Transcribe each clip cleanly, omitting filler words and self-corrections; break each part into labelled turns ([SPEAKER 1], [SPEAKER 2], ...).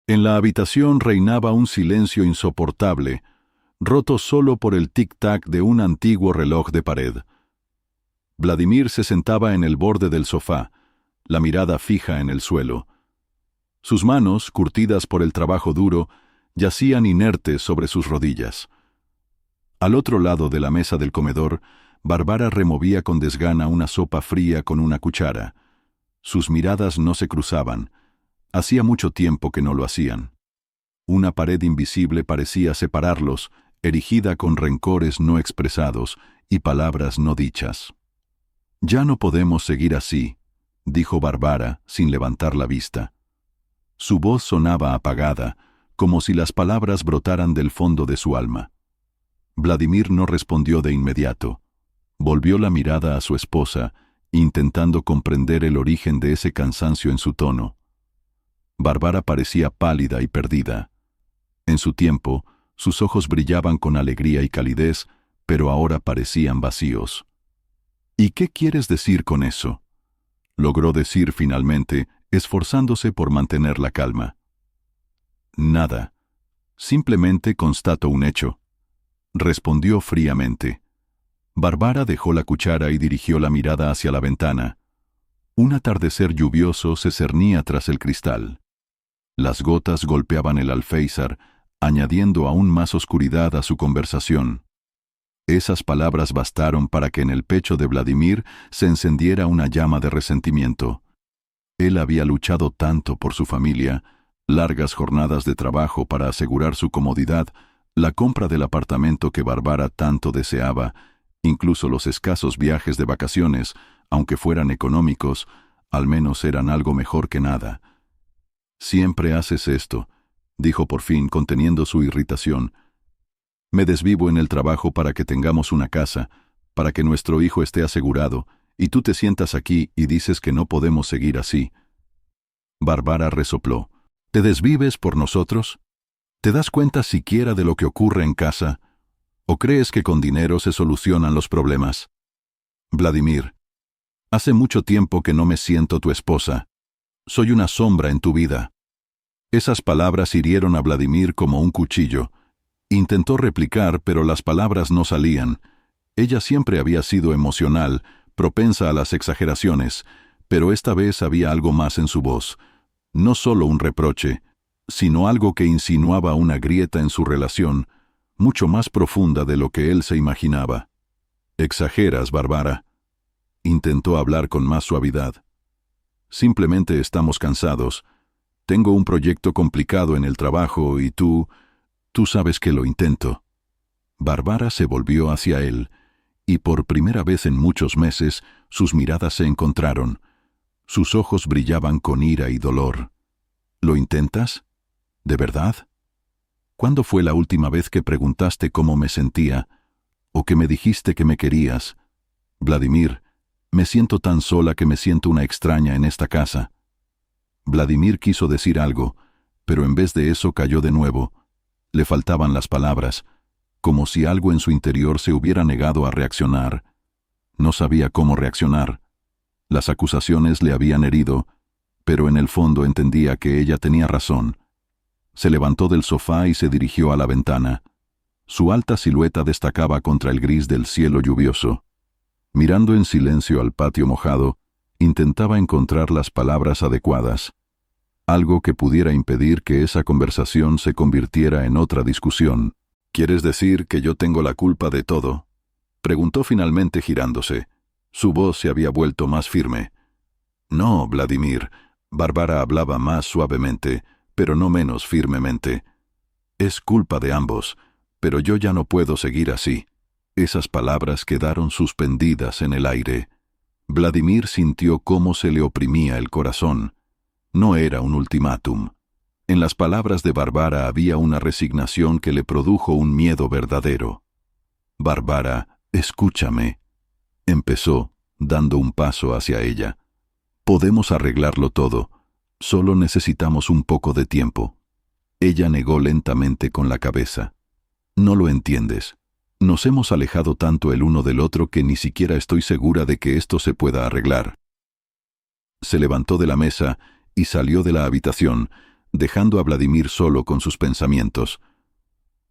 [SPEAKER 1] En la habitación reinaba un silencio insoportable, roto solo por el tic-tac de un antiguo reloj de pared. Vladimir se sentaba en el borde del sofá, la mirada fija en el suelo. Sus manos, curtidas por el trabajo duro, yacían inertes sobre sus rodillas. Al otro lado de la mesa del comedor, Bárbara removía con desgana una sopa fría con una cuchara. Sus miradas no se cruzaban. Hacía mucho tiempo que no lo hacían. Una pared invisible parecía separarlos, erigida con rencores no expresados y palabras no dichas. «Ya no podemos seguir así», dijo Bárbara, sin levantar la vista. Su voz sonaba apagada, como si las palabras brotaran del fondo de su alma. Vladimir no respondió de inmediato. Volvió la mirada a su esposa, intentando comprender el origen de ese cansancio en su tono. Bárbara parecía pálida y perdida. En su tiempo, sus ojos brillaban con alegría y calidez, pero ahora parecían vacíos. «¿Y qué quieres decir con eso?», logró decir finalmente, esforzándose por mantener la calma. «Nada. Simplemente constato un hecho», respondió fríamente. Bárbara dejó la cuchara y dirigió la mirada hacia la ventana. Un atardecer lluvioso se cernía tras el cristal. Las gotas golpeaban el alféizar, añadiendo aún más oscuridad a su conversación. Esas palabras bastaron para que en el pecho de Vladimir se encendiera una llama de resentimiento. Él había luchado tanto por su familia, largas jornadas de trabajo para asegurar su comodidad, la compra del apartamento que Bárbara tanto deseaba, incluso los escasos viajes de vacaciones, aunque fueran económicos, al menos eran algo mejor que nada. «Siempre haces esto», dijo por fin, conteniendo su irritación. «Me desvivo en el trabajo para que tengamos una casa, para que nuestro hijo esté asegurado, y tú te sientas aquí y dices que no podemos seguir así». Bárbara resopló. «¿Te desvives por nosotros? ¿Te das cuenta siquiera de lo que ocurre en casa? ¿O crees que con dinero se solucionan los problemas? Vladimir, hace mucho tiempo que no me siento tu esposa. Soy una sombra en tu vida». Esas palabras hirieron a Vladimir como un cuchillo. Intentó replicar, pero las palabras no salían. Ella siempre había sido emocional, propensa a las exageraciones, pero esta vez había algo más en su voz. No solo un reproche, sino algo que insinuaba una grieta en su relación, mucho más profunda de lo que él se imaginaba. «Exageras, Bárbara», intentó hablar con más suavidad. «Simplemente estamos cansados. Tengo un proyecto complicado en el trabajo y tú sabes que lo intento». Bárbara se volvió hacia él, y por primera vez en muchos meses sus miradas se encontraron. Sus ojos brillaban con ira y dolor. «¿Lo intentas? ¿De verdad? ¿Cuándo fue la última vez que preguntaste cómo me sentía, o que me dijiste que me querías? Vladimir, me siento tan sola que me siento una extraña en esta casa». Vladimir quiso decir algo, pero en vez de eso cayó de nuevo. Le faltaban las palabras, como si algo en su interior se hubiera negado a reaccionar. No sabía cómo reaccionar. Las acusaciones le habían herido, pero en el fondo entendía que ella tenía razón. Se levantó del sofá y se dirigió a la ventana. Su alta silueta destacaba contra el gris del cielo lluvioso. Mirando en silencio al patio mojado, intentaba encontrar las palabras adecuadas, algo que pudiera impedir que esa conversación se convirtiera en otra discusión. «¿Quieres decir que yo tengo la culpa de todo?», preguntó finalmente girándose. Su voz se había vuelto más firme. «No, Vladimir», Bárbara hablaba más suavemente, pero no menos firmemente. «Es culpa de ambos, pero yo ya no puedo seguir así». Esas palabras quedaron suspendidas en el aire. Vladimir sintió cómo se le oprimía el corazón. No era un ultimátum. En las palabras de Bárbara había una resignación que le produjo un miedo verdadero. «Bárbara, escúchame», empezó, dando un paso hacia ella. «Podemos arreglarlo todo. Solo necesitamos un poco de tiempo». Ella negó lentamente con la cabeza. «No lo entiendes. Nos hemos alejado tanto el uno del otro que ni siquiera estoy segura de que esto se pueda arreglar». Se levantó de la mesa y salió de la habitación, dejando a Vladimir solo con sus pensamientos.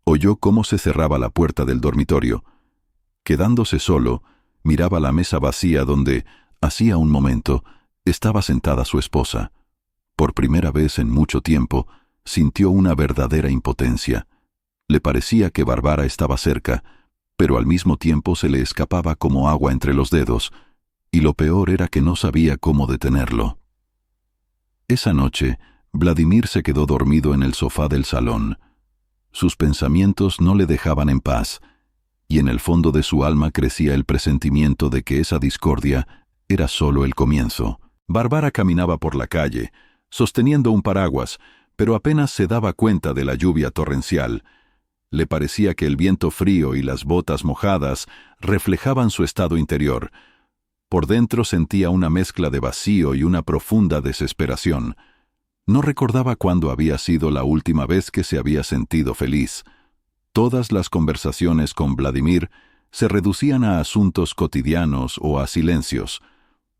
[SPEAKER 1] Oyó cómo se cerraba la puerta del dormitorio. Quedándose solo, miraba la mesa vacía donde, hacía un momento, estaba sentada su esposa. Por primera vez en mucho tiempo, sintió una verdadera impotencia. Le parecía que Bárbara estaba cerca, pero al mismo tiempo se le escapaba como agua entre los dedos, y lo peor era que no sabía cómo detenerlo. Esa noche, Vladimir se quedó dormido en el sofá del salón. Sus pensamientos no le dejaban en paz, y en el fondo de su alma crecía el presentimiento de que esa discordia era solo el comienzo. Bárbara caminaba por la calle, sosteniendo un paraguas, pero apenas se daba cuenta de la lluvia torrencial. Le parecía que el viento frío y las botas mojadas reflejaban su estado interior. Por dentro sentía una mezcla de vacío y una profunda desesperación. No recordaba cuándo había sido la última vez que se había sentido feliz. Todas las conversaciones con Vladimir se reducían a asuntos cotidianos o a silencios.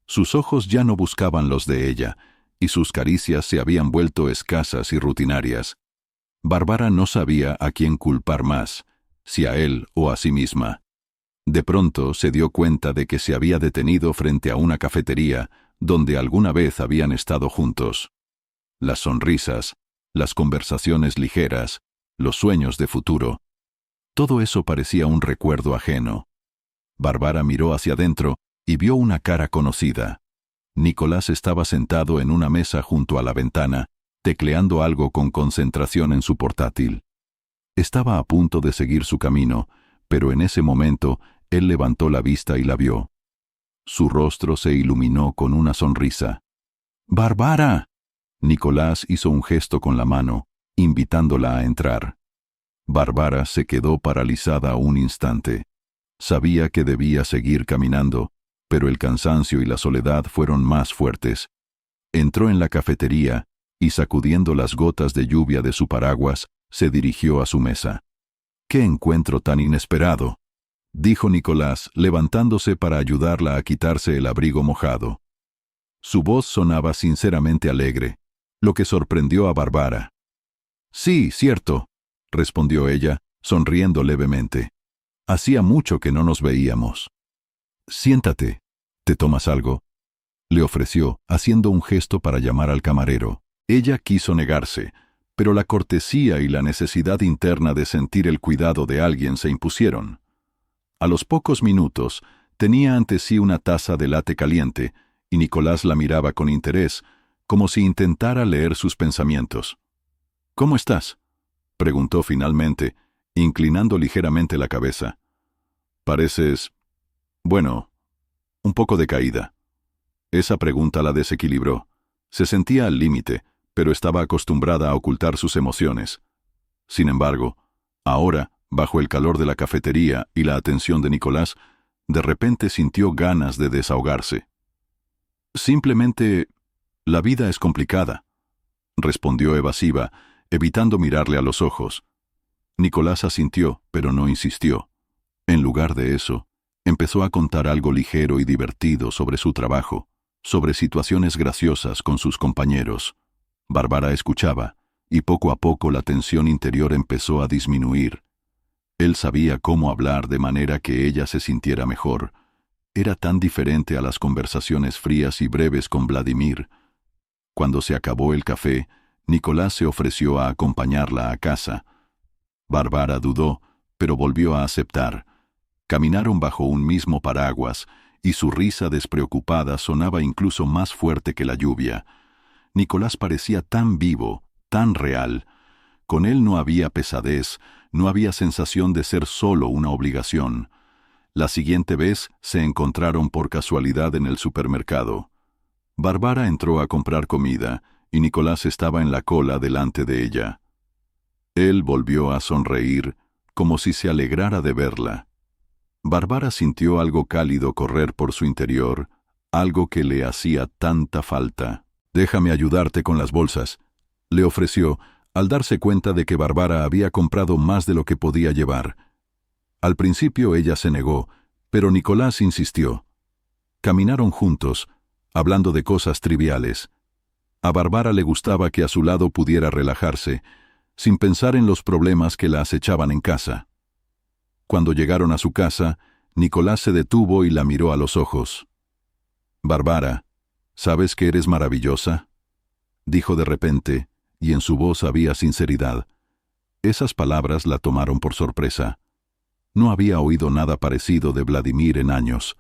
[SPEAKER 1] Sus ojos ya no buscaban los de ella, y sus caricias se habían vuelto escasas y rutinarias. Bárbara no sabía a quién culpar más, si a él o a sí misma. De pronto se dio cuenta de que se había detenido frente a una cafetería donde alguna vez habían estado juntos. Las sonrisas, las conversaciones ligeras, los sueños de futuro. Todo eso parecía un recuerdo ajeno. Bárbara miró hacia adentro y vio una cara conocida. Nicolás estaba sentado en una mesa junto a la ventana, tecleando algo con concentración en su portátil. Estaba a punto de seguir su camino, pero en ese momento él levantó la vista y la vio. Su rostro se iluminó con una sonrisa. ¡Bárbara! Nicolás hizo un gesto con la mano, invitándola a entrar. Bárbara se quedó paralizada un instante. Sabía que debía seguir caminando, pero el cansancio y la soledad fueron más fuertes. Entró en la cafetería y, sacudiendo las gotas de lluvia de su paraguas, se dirigió a su mesa. ¡Qué encuentro tan inesperado!, dijo Nicolás, levantándose para ayudarla a quitarse el abrigo mojado. Su voz sonaba sinceramente alegre, lo que sorprendió a Bárbara. «Sí, cierto», respondió ella, sonriendo levemente. «Hacía mucho que no nos veíamos». «Siéntate. ¿Te tomas algo?», le ofreció, haciendo un gesto para llamar al camarero. Ella quiso negarse, pero la cortesía y la necesidad interna de sentir el cuidado de alguien se impusieron. A los pocos minutos, tenía ante sí una taza de latte caliente, y Nicolás la miraba con interés, como si intentara leer sus pensamientos. «¿Cómo estás?», preguntó finalmente, inclinando ligeramente la cabeza. «Pareces, bueno, un poco decaída». Esa pregunta la desequilibró. Se sentía al límite, pero estaba acostumbrada a ocultar sus emociones. Sin embargo, ahora, bajo el calor de la cafetería y la atención de Nicolás, de repente sintió ganas de desahogarse. «Simplemente, la vida es complicada», respondió evasiva, evitando mirarle a los ojos. Nicolás asintió, pero no insistió. En lugar de eso, empezó a contar algo ligero y divertido sobre su trabajo, sobre situaciones graciosas con sus compañeros. Bárbara escuchaba, y poco a poco la tensión interior empezó a disminuir. Él sabía cómo hablar de manera que ella se sintiera mejor. Era tan diferente a las conversaciones frías y breves con Vladimir. Cuando se acabó el café, Nicolás se ofreció a acompañarla a casa. Bárbara dudó, pero volvió a aceptar. Caminaron bajo un mismo paraguas, y su risa despreocupada sonaba incluso más fuerte que la lluvia. Nicolás parecía tan vivo, tan real. Con él no había pesadez, no había sensación de ser solo una obligación. La siguiente vez se encontraron por casualidad en el supermercado. Bárbara entró a comprar comida, y Nicolás estaba en la cola delante de ella. Él volvió a sonreír, como si se alegrara de verla. Bárbara sintió algo cálido correr por su interior, algo que le hacía tanta falta. «Déjame ayudarte con las bolsas», le ofreció, al darse cuenta de que Bárbara había comprado más de lo que podía llevar. Al principio ella se negó, pero Nicolás insistió. Caminaron juntos, hablando de cosas triviales. A Bárbara le gustaba que a su lado pudiera relajarse, sin pensar en los problemas que la acechaban en casa. Cuando llegaron a su casa, Nicolás se detuvo y la miró a los ojos. «Bárbara, ¿sabes que eres maravillosa?», dijo de repente, y en su voz había sinceridad. Esas palabras la tomaron por sorpresa. No había oído nada parecido de Vladimir en años.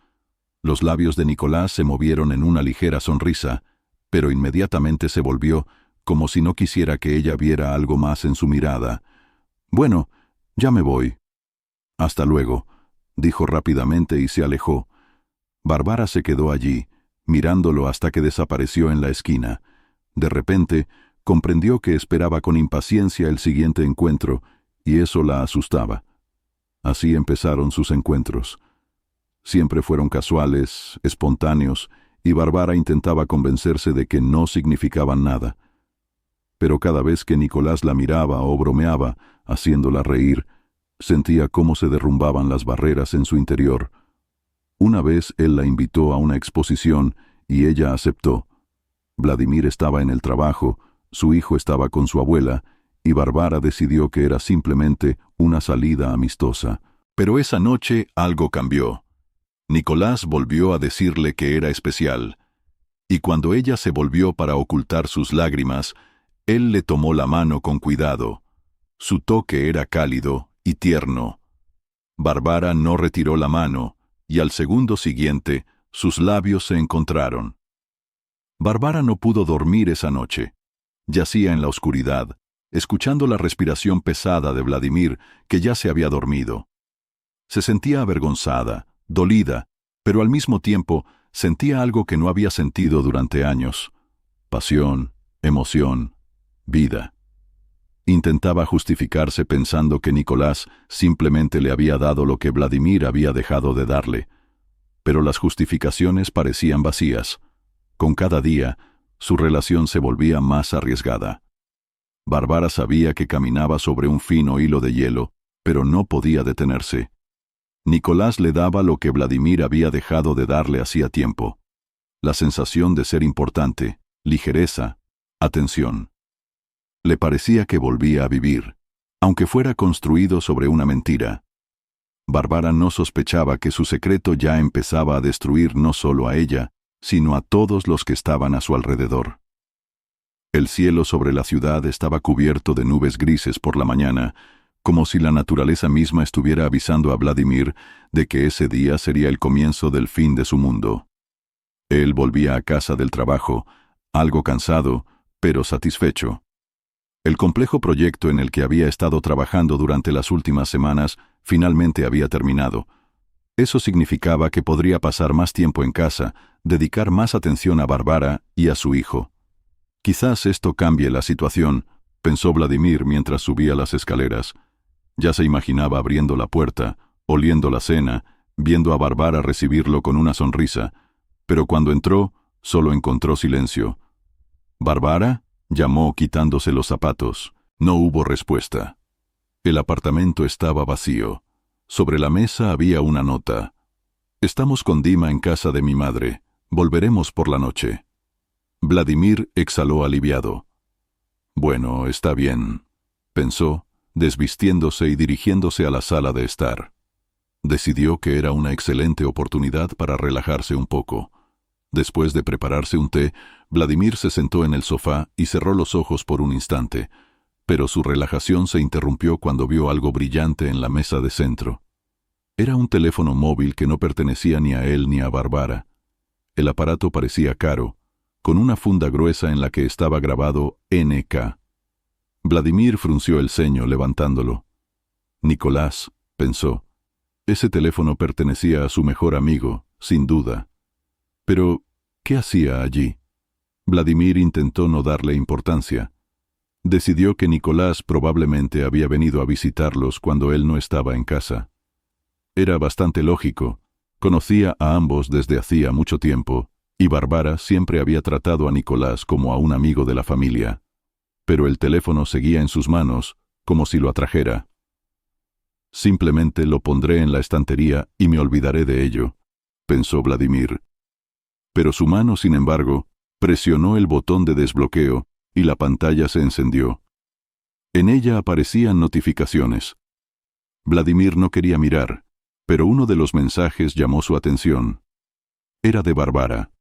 [SPEAKER 1] Los labios de Nicolás se movieron en una ligera sonrisa, pero inmediatamente se volvió, como si no quisiera que ella viera algo más en su mirada. «Bueno, ya me voy». «Hasta luego», dijo rápidamente y se alejó. Bárbara se quedó allí, mirándolo hasta que desapareció en la esquina. De repente, comprendió que esperaba con impaciencia el siguiente encuentro, y eso la asustaba. Así empezaron sus encuentros. Siempre fueron casuales, espontáneos, y Bárbara intentaba convencerse de que no significaban nada. Pero cada vez que Nicolás la miraba o bromeaba, haciéndola reír, sentía cómo se derrumbaban las barreras en su interior. Una vez él la invitó a una exposición y ella aceptó. Vladimir estaba en el trabajo, su hijo estaba con su abuela, y Bárbara decidió que era simplemente una salida amistosa. Pero esa noche algo cambió. Nicolás volvió a decirle que era especial, y cuando ella se volvió para ocultar sus lágrimas, él le tomó la mano con cuidado. Su toque era cálido y tierno. Bárbara no retiró la mano, y al segundo siguiente, sus labios se encontraron. Bárbara no pudo dormir esa noche. Yacía en la oscuridad, escuchando la respiración pesada de Vladimir, que ya se había dormido. Se sentía avergonzada, dolida, pero al mismo tiempo sentía algo que no había sentido durante años: pasión, emoción, vida. Intentaba justificarse pensando que Nicolás simplemente le había dado lo que Vladimir había dejado de darle. Pero las justificaciones parecían vacías. Con cada día, su relación se volvía más arriesgada. Bárbara sabía que caminaba sobre un fino hilo de hielo, pero no podía detenerse. Nicolás le daba lo que Vladimir había dejado de darle hacía tiempo: la sensación de ser importante, ligereza, atención. Le parecía que volvía a vivir, aunque fuera construido sobre una mentira. Bárbara no sospechaba que su secreto ya empezaba a destruir no solo a ella, sino a todos los que estaban a su alrededor. El cielo sobre la ciudad estaba cubierto de nubes grises por la mañana, como si la naturaleza misma estuviera avisando a Vladimir de que ese día sería el comienzo del fin de su mundo. Él volvía a casa del trabajo, algo cansado, pero satisfecho. El complejo proyecto en el que había estado trabajando durante las últimas semanas finalmente había terminado. Eso significaba que podría pasar más tiempo en casa, dedicar más atención a Bárbara y a su hijo. Quizás esto cambie la situación, pensó Vladimir mientras subía las escaleras. Ya se imaginaba abriendo la puerta, oliendo la cena, viendo a Bárbara recibirlo con una sonrisa, pero cuando entró, solo encontró silencio. «¿Bárbara?», llamó quitándose los zapatos. No hubo respuesta. El apartamento estaba vacío. Sobre la mesa había una nota: «Estamos con Dima en casa de mi madre. Volveremos por la noche». Vladimir exhaló aliviado. «Bueno, está bien», pensó, desvistiéndose y dirigiéndose a la sala de estar. Decidió que era una excelente oportunidad para relajarse un poco. Después de prepararse un té, Vladimir se sentó en el sofá y cerró los ojos por un instante, pero su relajación se interrumpió cuando vio algo brillante en la mesa de centro. Era un teléfono móvil que no pertenecía ni a él ni a Bárbara. El aparato parecía caro, con una funda gruesa en la que estaba grabado NK. Vladimir frunció el ceño levantándolo. «Nicolás», pensó. Ese teléfono pertenecía a su mejor amigo, sin duda. Pero, ¿qué hacía allí? Vladimir intentó no darle importancia. Decidió que Nicolás probablemente había venido a visitarlos cuando él no estaba en casa. Era bastante lógico. Conocía a ambos desde hacía mucho tiempo, y Bárbara siempre había tratado a Nicolás como a un amigo de la familia. Pero el teléfono seguía en sus manos, como si lo atrajera. «Simplemente lo pondré en la estantería y me olvidaré de ello», pensó Vladimir. Pero su mano, sin embargo, Presionó el botón de desbloqueo y la pantalla se encendió. En ella aparecían notificaciones. Vladimir no quería mirar, pero uno de los mensajes llamó su atención. Era de Bárbara.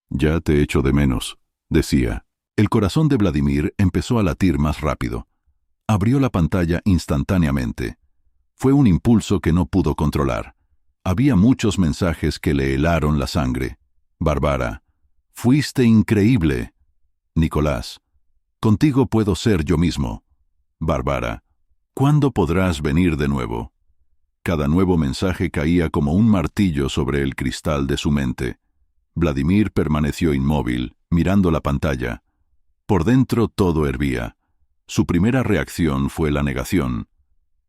[SPEAKER 1] «Ya te echo de menos», decía. El corazón de Vladimir empezó a latir más rápido. Abrió la pantalla instantáneamente. Fue un impulso que no pudo controlar. Había muchos mensajes que le helaron la sangre. Bárbara: «Fuiste increíble». Nicolás: «Contigo puedo ser yo mismo». Bárbara: «¿Cuándo podrás venir de nuevo?». Cada nuevo mensaje caía como un martillo sobre el cristal de su mente. Vladimir permaneció inmóvil, mirando la pantalla. Por dentro todo hervía. Su primera reacción fue la negación.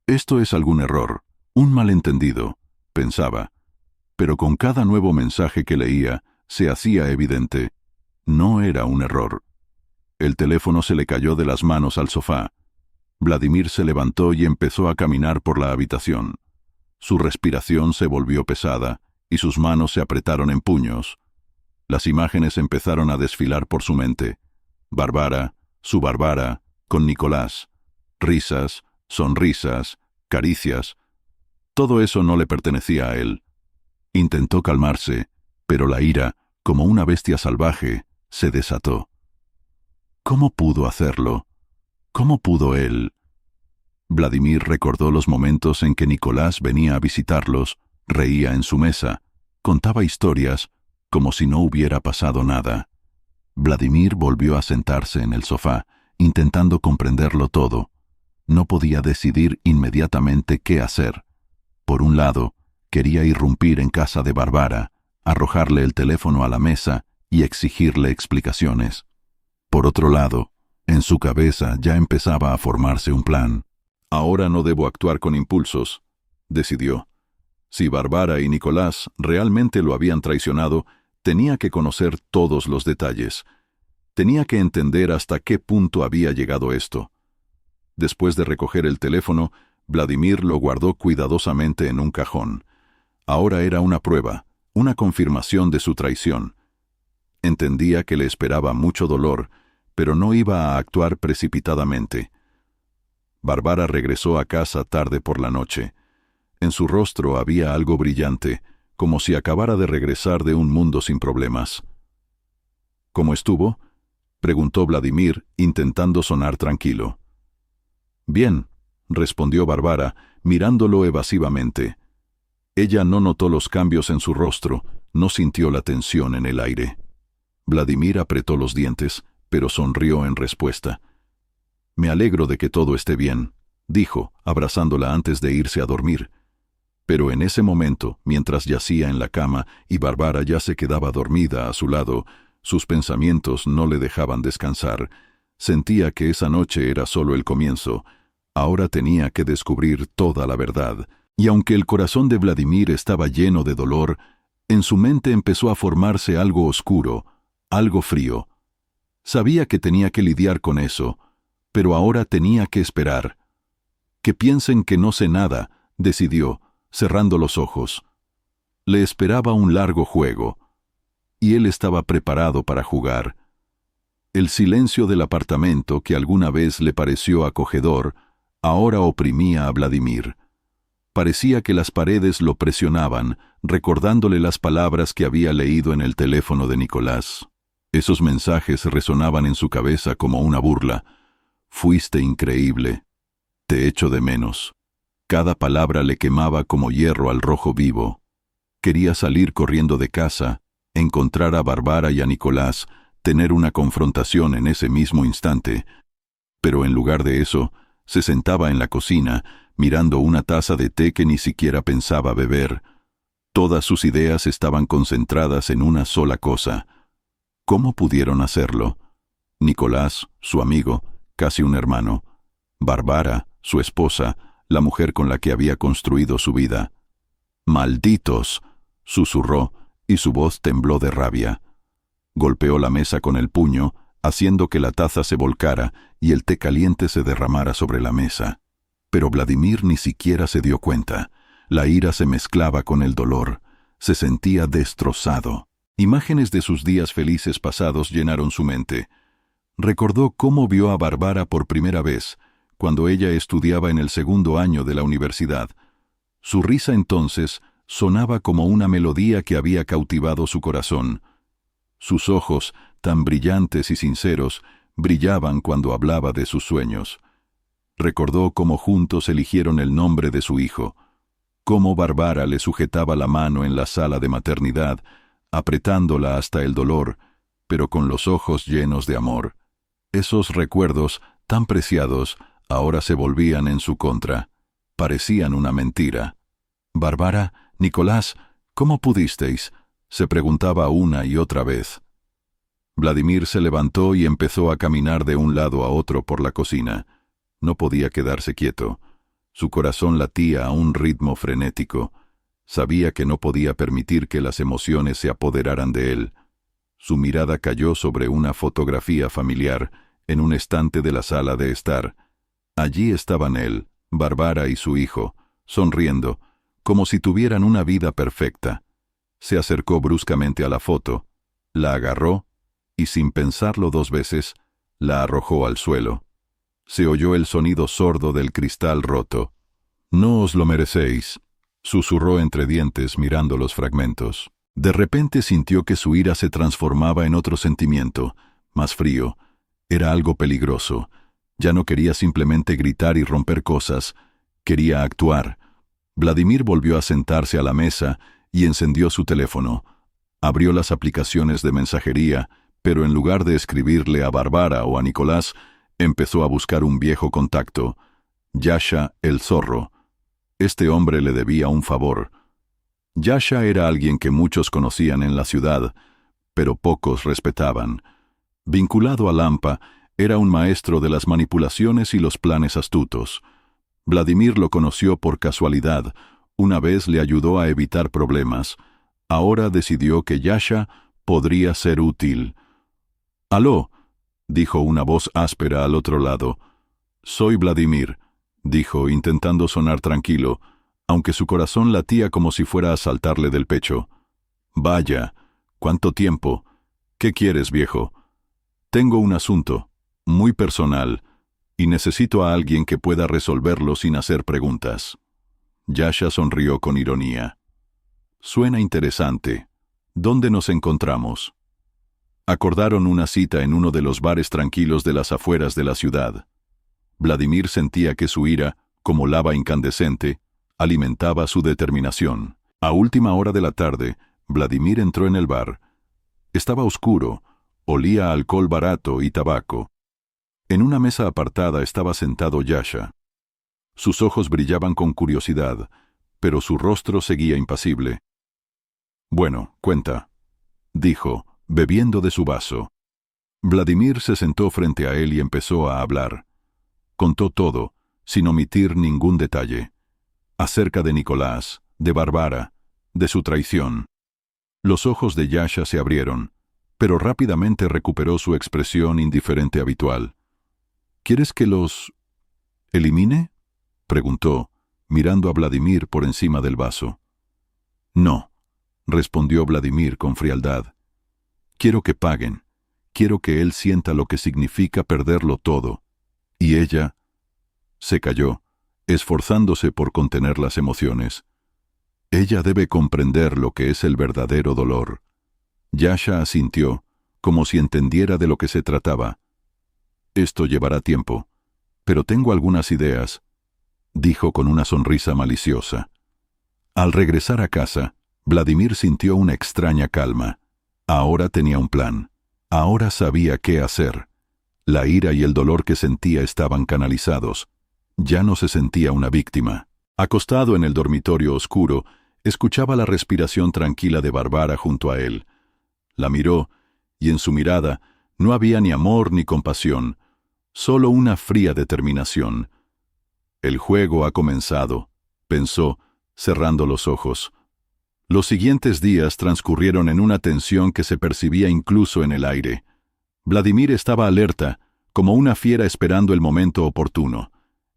[SPEAKER 1] «Esto es algún error, un malentendido», pensaba. Pero con cada nuevo mensaje que leía, se hacía evidente. No era un error. El teléfono se le cayó de las manos al sofá. Vladimir se levantó y empezó a caminar por la habitación. Su respiración se volvió pesada y sus manos se apretaron en puños. Las imágenes empezaron a desfilar por su mente. Bárbara, su Bárbara, con Nicolás. Risas, sonrisas, caricias. Todo eso no le pertenecía a él. Intentó calmarse, pero la ira, como una bestia salvaje, se desató. ¿Cómo pudo hacerlo? ¿Cómo pudo él? Vladimir recordó los momentos en que Nicolás venía a visitarlos, reía en su mesa, contaba historias, como si no hubiera pasado nada. Vladimir volvió a sentarse en el sofá, intentando comprenderlo todo. No podía decidir inmediatamente qué hacer. Por un lado, quería irrumpir en casa de Bárbara, arrojarle el teléfono a la mesa y exigirle explicaciones. Por otro lado, en su cabeza ya empezaba a formarse un plan. «Ahora no debo actuar con impulsos», decidió. Si Bárbara y Nicolás realmente lo habían traicionado, tenía que conocer todos los detalles. Tenía que entender hasta qué punto había llegado esto. Después de recoger el teléfono, Vladimir lo guardó cuidadosamente en un cajón. Ahora era una prueba, una confirmación de su traición. Entendía que le esperaba mucho dolor, pero no iba a actuar precipitadamente. Bárbara regresó a casa tarde por la noche. En su rostro había algo brillante, como si acabara de regresar de un mundo sin problemas. «¿Cómo estuvo?», preguntó Vladimir, intentando sonar tranquilo. «Bien», respondió Bárbara, mirándolo evasivamente. Ella no notó los cambios en su rostro, no sintió la tensión en el aire. Vladimir apretó los dientes, pero sonrió en respuesta. «Me alegro de que todo esté bien», dijo, abrazándola antes de irse a dormir. Pero en ese momento, mientras yacía en la cama y Bárbara ya se quedaba dormida a su lado, sus pensamientos no le dejaban descansar. Sentía que esa noche era solo el comienzo. Ahora tenía que descubrir toda la verdad. Y aunque el corazón de Vladimir estaba lleno de dolor, en su mente empezó a formarse algo oscuro, algo frío. Sabía que tenía que lidiar con eso, pero ahora tenía que esperar. «Que piensen que no sé nada», decidió, cerrando los ojos. Le esperaba un largo juego, y él estaba preparado para jugar. El silencio del apartamento, que alguna vez le pareció acogedor, ahora oprimía a Vladimir. Parecía que las paredes lo presionaban, recordándole las palabras que había leído en el teléfono de Nicolás. Esos mensajes resonaban en su cabeza como una burla. «Fuiste increíble. Te echo de menos». Cada palabra le quemaba como hierro al rojo vivo. Quería salir corriendo de casa, encontrar a Bárbara y a Nicolás, tener una confrontación en ese mismo instante. Pero en lugar de eso, se sentaba en la cocina, mirando una taza de té que ni siquiera pensaba beber. Todas sus ideas estaban concentradas en una sola cosa. ¿Cómo pudieron hacerlo? Nicolás, su amigo, casi un hermano. Bárbara, su esposa, la mujer con la que había construido su vida. «¡Malditos!», susurró, y su voz tembló de rabia. Golpeó la mesa con el puño, haciendo que la taza se volcara y el té caliente se derramara sobre la mesa. Pero Vladimir ni siquiera se dio cuenta. La ira se mezclaba con el dolor. Se sentía destrozado. Imágenes de sus días felices pasados llenaron su mente. Recordó cómo vio a Bárbara por primera vez, cuando ella estudiaba en el segundo año de la universidad. Su risa entonces sonaba como una melodía que había cautivado su corazón. Sus ojos, tan brillantes y sinceros, brillaban cuando hablaba de sus sueños. Recordó cómo juntos eligieron el nombre de su hijo, cómo Bárbara le sujetaba la mano en la sala de maternidad, apretándola hasta el dolor, pero con los ojos llenos de amor. Esos recuerdos, tan preciados, ahora se volvían en su contra. Parecían una mentira. «Bárbara, Nicolás, ¿cómo pudisteis?», se preguntaba una y otra vez. Vladimir se levantó y empezó a caminar de un lado a otro por la cocina. No podía quedarse quieto. Su corazón latía a un ritmo frenético. Sabía que no podía permitir que las emociones se apoderaran de él. Su mirada cayó sobre una fotografía familiar en un estante de la sala de estar. Allí estaban él, Bárbara y su hijo, sonriendo, como si tuvieran una vida perfecta. Se acercó bruscamente a la foto, la agarró y, sin pensarlo dos veces, la arrojó al suelo. Se oyó el sonido sordo del cristal roto. «No os lo merecéis», susurró entre dientes mirando los fragmentos. De repente sintió que su ira se transformaba en otro sentimiento, más frío. Era algo peligroso. Ya no quería simplemente gritar y romper cosas, quería actuar. Vladimir volvió a sentarse a la mesa y encendió su teléfono. Abrió las aplicaciones de mensajería, pero en lugar de escribirle a Bárbara o a Nicolás, empezó a buscar un viejo contacto, Yasha el Zorro. Este hombre le debía un favor. Yasha era alguien que muchos conocían en la ciudad, pero pocos respetaban. Vinculado a Lampa, era un maestro de las manipulaciones y los planes astutos. Vladimir lo conoció por casualidad. Una vez le ayudó a evitar problemas. Ahora decidió que Yasha podría ser útil. «Aló», dijo una voz áspera al otro lado. «Soy Vladimir», dijo, intentando sonar tranquilo, aunque su corazón latía como si fuera a saltarle del pecho. «Vaya, ¿cuánto tiempo? ¿Qué quieres, viejo?» «Tengo un asunto, muy personal, y necesito a alguien que pueda resolverlo sin hacer preguntas». Yasha sonrió con ironía. «Suena interesante. ¿Dónde nos encontramos?» Acordaron una cita en uno de los bares tranquilos de las afueras de la ciudad. Vladimir sentía que su ira, como lava incandescente, alimentaba su determinación. A última hora de la tarde, Vladimir entró en el bar. Estaba oscuro, olía a alcohol barato y tabaco. En una mesa apartada estaba sentado Yasha. Sus ojos brillaban con curiosidad, pero su rostro seguía impasible. «Bueno, cuenta», dijo, bebiendo de su vaso. Vladimir se sentó frente a él y empezó a hablar. Contó todo, sin omitir ningún detalle. Acerca de Nicolás, de Bárbara, de su traición. Los ojos de Yasha se abrieron, pero rápidamente recuperó su expresión indiferente habitual. «¿Quieres que los elimine?», preguntó, mirando a Vladimir por encima del vaso. «No», respondió Vladimir con frialdad. «Quiero que paguen. Quiero que él sienta lo que significa perderlo todo». Y ella se calló, esforzándose por contener las emociones. Ella debe comprender lo que es el verdadero dolor. Yasha asintió, como si entendiera de lo que se trataba. «Esto llevará tiempo, pero tengo algunas ideas», dijo con una sonrisa maliciosa. Al regresar a casa, Vladimir sintió una extraña calma. Ahora tenía un plan. Ahora sabía qué hacer. La ira y el dolor que sentía estaban canalizados. Ya no se sentía una víctima. Acostado en el dormitorio oscuro, escuchaba la respiración tranquila de Bárbara junto a él. La miró, y en su mirada no había ni amor ni compasión, solo una fría determinación. «El juego ha comenzado», pensó, cerrando los ojos. Los siguientes días transcurrieron en una tensión que se percibía incluso en el aire. Vladimir estaba alerta, como una fiera esperando el momento oportuno.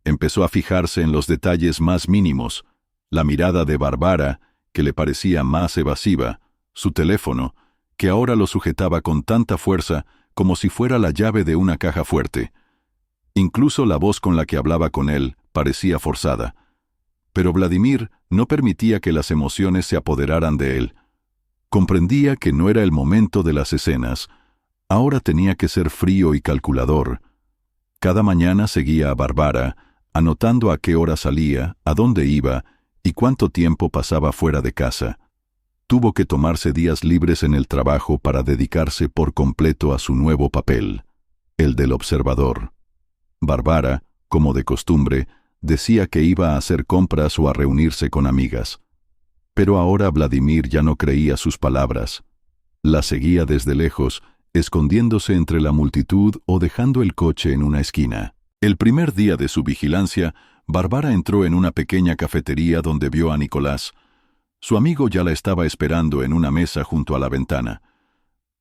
[SPEAKER 1] Empezó a fijarse en los detalles más mínimos, la mirada de Bárbara, que le parecía más evasiva, su teléfono, que ahora lo sujetaba con tanta fuerza como si fuera la llave de una caja fuerte. Incluso la voz con la que hablaba con él parecía forzada. Pero Vladimir no permitía que las emociones se apoderaran de él. Comprendía que no era el momento de las escenas. Ahora tenía que ser frío y calculador. Cada mañana seguía a Bárbara, anotando a qué hora salía, a dónde iba y cuánto tiempo pasaba fuera de casa. Tuvo que tomarse días libres en el trabajo para dedicarse por completo a su nuevo papel, el del observador. Bárbara, como de costumbre, decía que iba a hacer compras o a reunirse con amigas. Pero ahora Vladimir ya no creía sus palabras. La seguía desde lejos, escondiéndose entre la multitud o dejando el coche en una esquina. El primer día de su vigilancia, Bárbara entró en una pequeña cafetería donde vio a Nicolás. Su amigo ya la estaba esperando en una mesa junto a la ventana.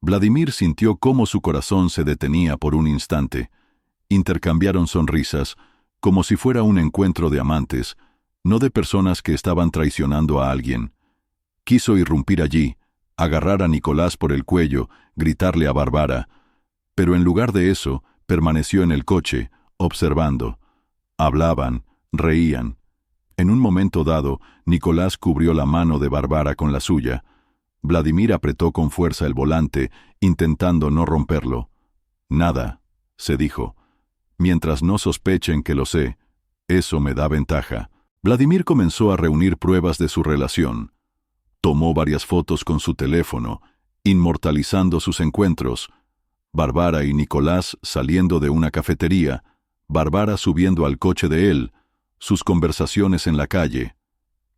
[SPEAKER 1] Vladimir sintió cómo su corazón se detenía por un instante. Intercambiaron sonrisas, como si fuera un encuentro de amantes, no de personas que estaban traicionando a alguien. Quiso irrumpir allí, agarrar a Nicolás por el cuello, gritarle a Bárbara, pero en lugar de eso, permaneció en el coche, observando. Hablaban, reían. En un momento dado, Nicolás cubrió la mano de Bárbara con la suya. Vladimir apretó con fuerza el volante, intentando no romperlo. «Nada», se dijo. «Mientras no sospechen que lo sé, eso me da ventaja». Vladimir comenzó a reunir pruebas de su relación. Tomó varias fotos con su teléfono, inmortalizando sus encuentros. Bárbara y Nicolás saliendo de una cafetería, Bárbara subiendo al coche de él, sus conversaciones en la calle.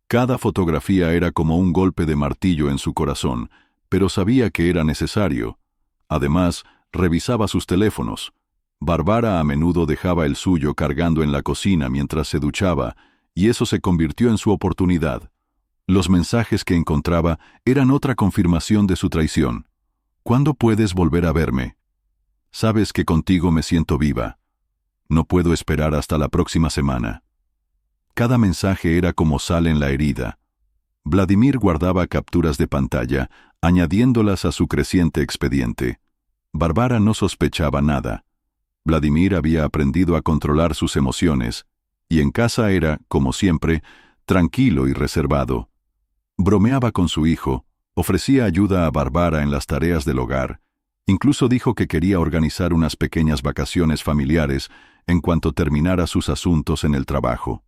[SPEAKER 1] Cada fotografía era como un golpe de martillo en su corazón, pero sabía que era necesario. Además, revisaba sus teléfonos. Bárbara a menudo dejaba el suyo cargando en la cocina mientras se duchaba, y eso se convirtió en su oportunidad. Los mensajes que encontraba eran otra confirmación de su traición. «¿Cuándo puedes volver a verme? Sabes que contigo me siento viva. No puedo esperar hasta la próxima semana». Cada mensaje era como sal en la herida. Vladimir guardaba capturas de pantalla, añadiéndolas a su creciente expediente. Bárbara no sospechaba nada. Vladimir había aprendido a controlar sus emociones, y en casa era, como siempre, tranquilo y reservado. Bromeaba con su hijo, ofrecía ayuda a Bárbara en las tareas del hogar, incluso dijo que quería organizar unas pequeñas vacaciones familiares en cuanto terminara sus asuntos en el trabajo.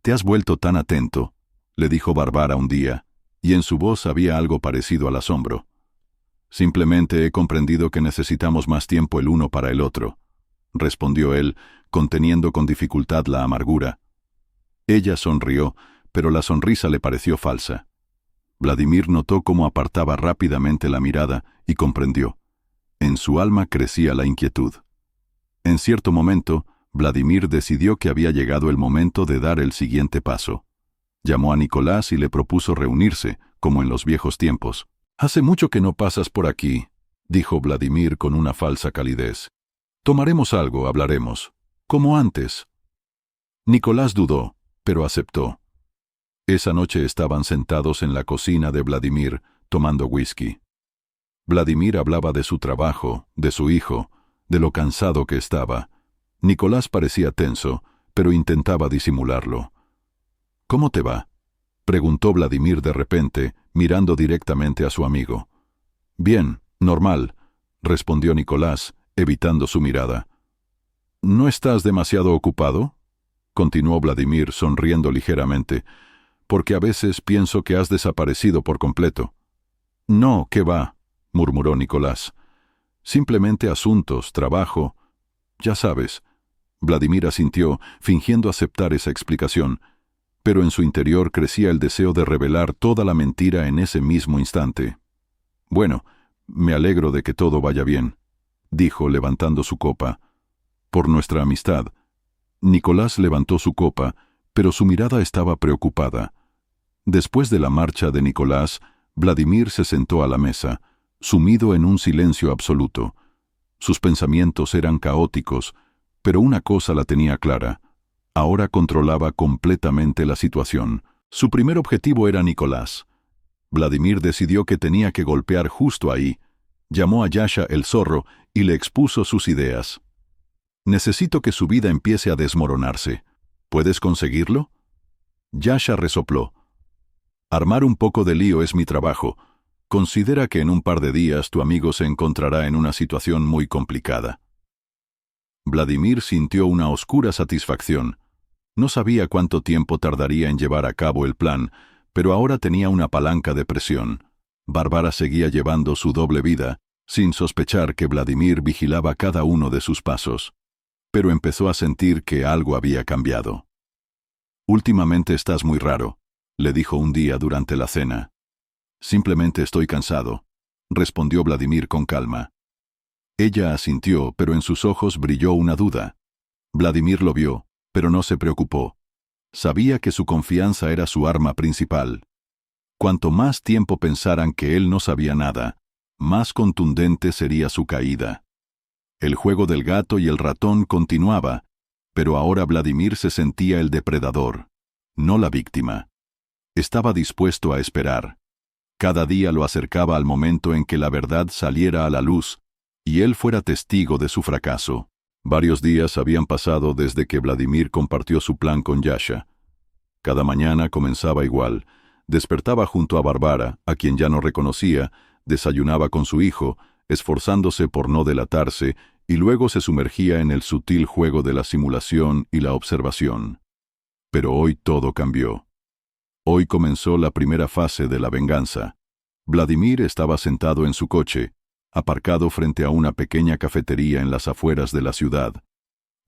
[SPEAKER 1] «Te has vuelto tan atento», le dijo Bárbara un día, y en su voz había algo parecido al asombro. «Simplemente he comprendido que necesitamos más tiempo el uno para el otro», respondió él, conteniendo con dificultad la amargura. Ella sonrió, pero la sonrisa le pareció falsa. Vladimir notó cómo apartaba rápidamente la mirada y comprendió. En su alma crecía la inquietud. En cierto momento, Vladimir decidió que había llegado el momento de dar el siguiente paso. Llamó a Nicolás y le propuso reunirse, como en los viejos tiempos. «Hace mucho que no pasas por aquí», dijo Vladimir con una falsa calidez. «Tomaremos algo, hablaremos. Como antes». Nicolás dudó, pero aceptó. Esa noche estaban sentados en la cocina de Vladimir, tomando whisky. Vladimir hablaba de su trabajo, de su hijo, de lo cansado que estaba. Nicolás parecía tenso, pero intentaba disimularlo. «¿Cómo te va?», preguntó Vladimir de repente, mirando directamente a su amigo. «Bien, normal», respondió Nicolás, evitando su mirada. «¿No estás demasiado ocupado?», continuó Vladimir sonriendo ligeramente, «porque a veces pienso que has desaparecido por completo». «No, ¿qué va?», murmuró Nicolás. «Simplemente asuntos, trabajo. Ya sabes». Vladimir asintió, fingiendo aceptar esa explicación, pero en su interior crecía el deseo de revelar toda la mentira en ese mismo instante. «Bueno, me alegro de que todo vaya bien», dijo levantando su copa. «Por nuestra amistad». Nicolás levantó su copa, pero su mirada estaba preocupada. Después de la marcha de Nicolás, Vladimir se sentó a la mesa, sumido en un silencio absoluto. Sus pensamientos eran caóticos, pero una cosa la tenía clara. Ahora controlaba completamente la situación. Su primer objetivo era Nicolás. Vladimir decidió que tenía que golpear justo ahí. Llamó a Yasha el zorro y le expuso sus ideas. Necesito que su vida empiece a desmoronarse. ¿Puedes conseguirlo? Yasha resopló. Armar un poco de lío es mi trabajo. Considera que en un par de días tu amigo se encontrará en una situación muy complicada. Vladimir sintió una oscura satisfacción. No sabía cuánto tiempo tardaría en llevar a cabo el plan, pero ahora tenía una palanca de presión. Bárbara seguía llevando su doble vida, sin sospechar que Vladimir vigilaba cada uno de sus pasos. Pero empezó a sentir que algo había cambiado. «Últimamente estás muy raro», le dijo un día durante la cena. «Simplemente estoy cansado», respondió Vladimir con calma. Ella asintió, pero en sus ojos brilló una duda. Vladimir lo vio, pero no se preocupó. Sabía que su confianza era su arma principal. Cuanto más tiempo pensaran que él no sabía nada, más contundente sería su caída. El juego del gato y el ratón continuaba, pero ahora Vladimir se sentía el depredador, no la víctima. Estaba dispuesto a esperar. Cada día lo acercaba al momento en que la verdad saliera a la luz, y él fuera testigo de su fracaso. Varios días habían pasado desde que Vladimir compartió su plan con Yasha. Cada mañana comenzaba igual. Despertaba junto a Bárbara, a quien ya no reconocía, desayunaba con su hijo, esforzándose por no delatarse, y luego se sumergía en el sutil juego de la simulación y la observación. Pero hoy todo cambió. Hoy comenzó la primera fase de la venganza. Vladimir estaba sentado en su coche, aparcado frente a una pequeña cafetería en las afueras de la ciudad.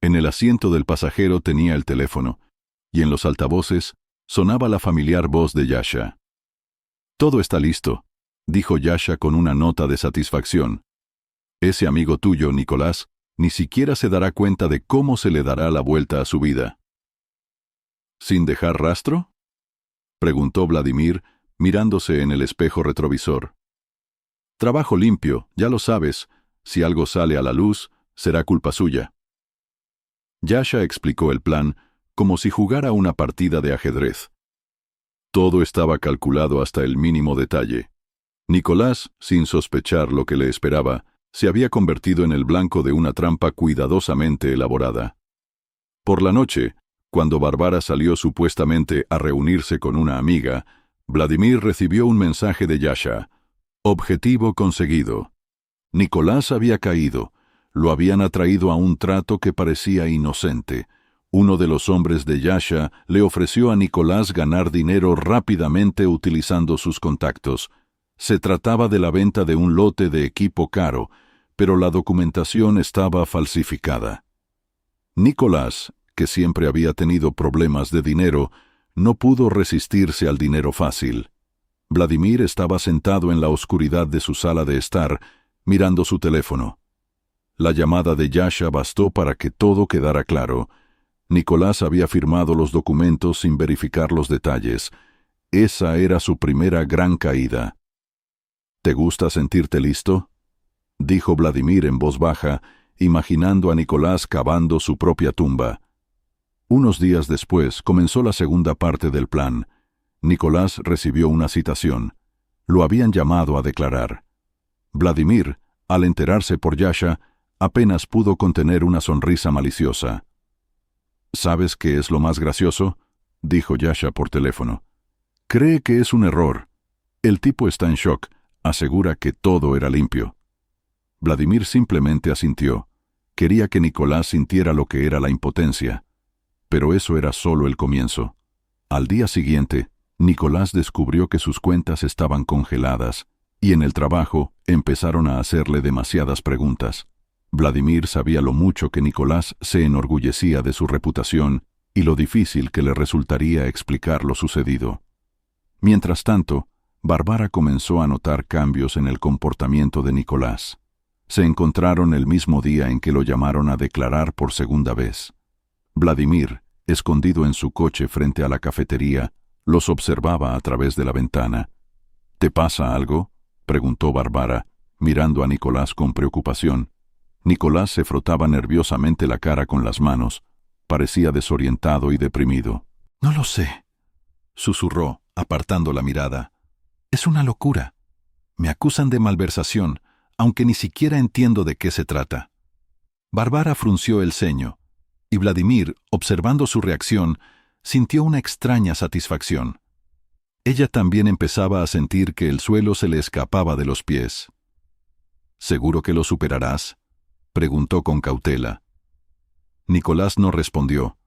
[SPEAKER 1] En el asiento del pasajero tenía el teléfono, y en los altavoces sonaba la familiar voz de Yasha. «Todo está listo», dijo Yasha con una nota de satisfacción. «Ese amigo tuyo, Nicolás, ni siquiera se dará cuenta de cómo se le dará la vuelta a su vida». «¿Sin dejar rastro?», preguntó Vladimir, mirándose en el espejo retrovisor. «Trabajo limpio, ya lo sabes. Si algo sale a la luz, será culpa suya». Yasha explicó el plan como si jugara una partida de ajedrez. Todo estaba calculado hasta el mínimo detalle. Nicolás, sin sospechar lo que le esperaba, se había convertido en el blanco de una trampa cuidadosamente elaborada. Por la noche, cuando Bárbara salió supuestamente a reunirse con una amiga, Vladimir recibió un mensaje de Yasha. Objetivo conseguido. Nicolás había caído. Lo habían atraído a un trato que parecía inocente. Uno de los hombres de Yasha le ofreció a Nicolás ganar dinero rápidamente utilizando sus contactos. Se trataba de la venta de un lote de equipo caro, pero la documentación estaba falsificada. Nicolás, que siempre había tenido problemas de dinero, no pudo resistirse al dinero fácil. Vladimir estaba sentado en la oscuridad de su sala de estar, mirando su teléfono. La llamada de Yasha bastó para que todo quedara claro. Nicolás había firmado los documentos sin verificar los detalles. Esa era su primera gran caída. «¿Te gusta sentirte listo?», dijo Vladimir en voz baja, imaginando a Nicolás cavando su propia tumba. Unos días después comenzó la segunda parte del plan. Nicolás recibió una citación. Lo habían llamado a declarar. Vladimir, al enterarse por Yasha, apenas pudo contener una sonrisa maliciosa. «¿Sabes qué es lo más gracioso?», dijo Yasha por teléfono. «Cree que es un error. El tipo está en shock. Asegura que todo era limpio». Vladimir simplemente asintió. Quería que Nicolás sintiera lo que era la impotencia. Pero eso era solo el comienzo. Al día siguiente, Nicolás descubrió que sus cuentas estaban congeladas, y en el trabajo empezaron a hacerle demasiadas preguntas. Vladimir sabía lo mucho que Nicolás se enorgullecía de su reputación y lo difícil que le resultaría explicar lo sucedido. Mientras tanto, Bárbara comenzó a notar cambios en el comportamiento de Nicolás. Se encontraron el mismo día en que lo llamaron a declarar por segunda vez. Vladimir, escondido en su coche frente a la cafetería, los observaba a través de la ventana. «¿Te pasa algo?», preguntó Bárbara, mirando a Nicolás con preocupación. Nicolás se frotaba nerviosamente la cara con las manos. Parecía desorientado y deprimido. «No lo sé», susurró, apartando la mirada. Es una locura. Me acusan de malversación, aunque ni siquiera entiendo de qué se trata. Bárbara frunció el ceño, y Vladimir, observando su reacción, sintió una extraña satisfacción. Ella también empezaba a sentir que el suelo se le escapaba de los pies. ¿Seguro que lo superarás?, preguntó con cautela. Nicolás no respondió,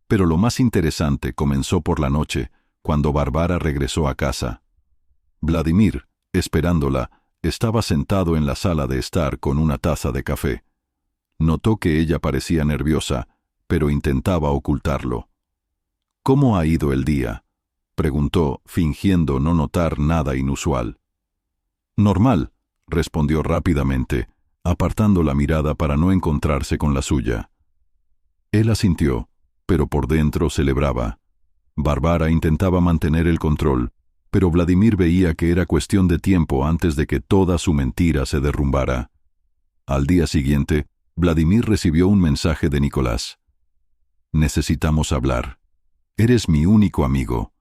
[SPEAKER 1] pero lo más interesante comenzó por la noche, cuando Bárbara regresó a casa. Vladimir, esperándola, estaba sentado en la sala de estar con una taza de café. Notó que ella parecía nerviosa, pero intentaba ocultarlo. «¿Cómo ha ido el día?», preguntó, fingiendo no notar nada inusual. «Normal», respondió rápidamente, apartando la mirada para no encontrarse con la suya. Él asintió, pero por dentro celebraba. Bárbara intentaba mantener el control, pero Vladimir veía que era cuestión de tiempo antes de que toda su mentira se derrumbara. Al día siguiente, Vladimir recibió un mensaje de Nicolás. «Necesitamos hablar. Eres mi único amigo».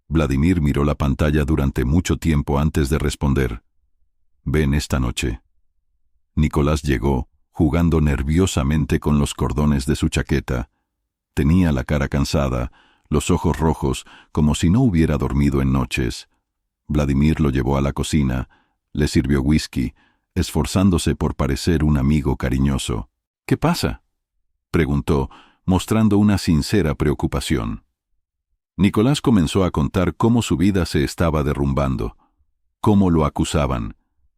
[SPEAKER 1] Vladimir miró la pantalla durante mucho tiempo antes de responder. «Ven esta noche». Nicolás llegó, jugando nerviosamente con los cordones de su chaqueta. Tenía la cara cansada, los ojos rojos, como si no hubiera dormido en noches. Vladimir lo llevó a la cocina, le sirvió whisky, esforzándose por parecer un amigo cariñoso. «¿Qué pasa?», preguntó, mostrando una sincera preocupación. Nicolás comenzó a contar cómo su vida se estaba derrumbando, cómo lo acusaban,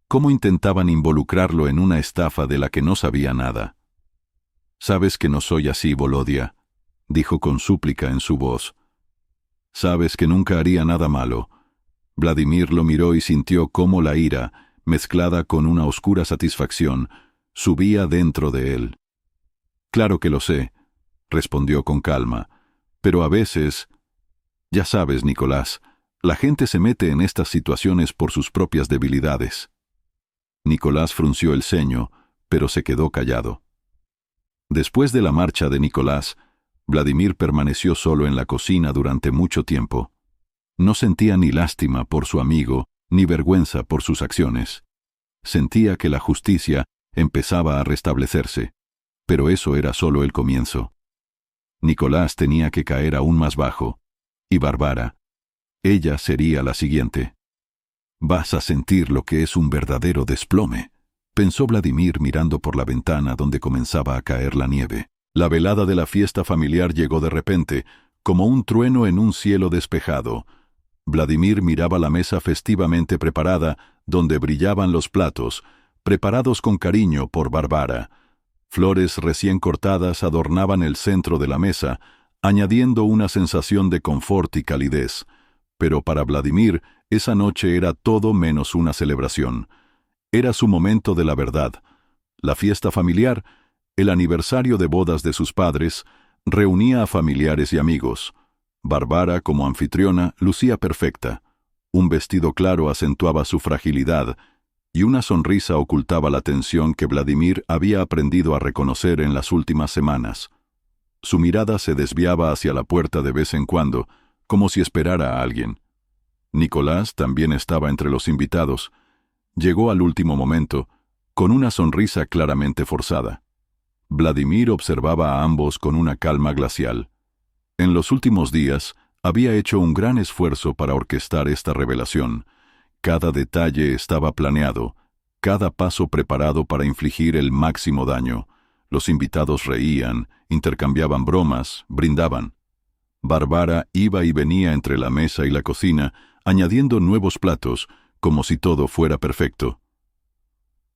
[SPEAKER 1] cómo intentaban involucrarlo en una estafa de la que no sabía nada. «Sabes que no soy así, Volodia», dijo con súplica en su voz. «Sabes que nunca haría nada malo». Vladimir lo miró y sintió cómo la ira, mezclada con una oscura satisfacción, subía dentro de él. «Claro que lo sé», respondió con calma, «pero a veces... Ya sabes, Nicolás, la gente se mete en estas situaciones por sus propias debilidades». Nicolás frunció el ceño, pero se quedó callado. Después de la marcha de Nicolás, Vladimir permaneció solo en la cocina durante mucho tiempo. No sentía ni lástima por su amigo, ni vergüenza por sus acciones. Sentía que la justicia empezaba a restablecerse, pero eso era solo el comienzo. Nicolás tenía que caer aún más bajo, y Bárbara, ella sería la siguiente. «Vas a sentir lo que es un verdadero desplome», pensó Vladimir mirando por la ventana donde comenzaba a caer la nieve. La velada de la fiesta familiar llegó de repente, como un trueno en un cielo despejado. Vladimir miraba la mesa festivamente preparada, donde brillaban los platos, preparados con cariño por Bárbara. Flores recién cortadas adornaban el centro de la mesa, añadiendo una sensación de confort y calidez. Pero para Vladimir, esa noche era todo menos una celebración. Era su momento de la verdad. La fiesta familiar, el aniversario de bodas de sus padres, reunía a familiares y amigos. Bárbara, como anfitriona, lucía perfecta. Un vestido claro acentuaba su fragilidad, y una sonrisa ocultaba la tensión que Vladimir había aprendido a reconocer en las últimas semanas. Su mirada se desviaba hacia la puerta de vez en cuando, como si esperara a alguien. Nicolás también estaba entre los invitados. Llegó al último momento, con una sonrisa claramente forzada. Vladimir observaba a ambos con una calma glacial. En los últimos días, había hecho un gran esfuerzo para orquestar esta revelación. Cada detalle estaba planeado, cada paso preparado para infligir el máximo daño. Los invitados reían, intercambiaban bromas, brindaban. Bárbara iba y venía entre la mesa y la cocina, añadiendo nuevos platos, como si todo fuera perfecto.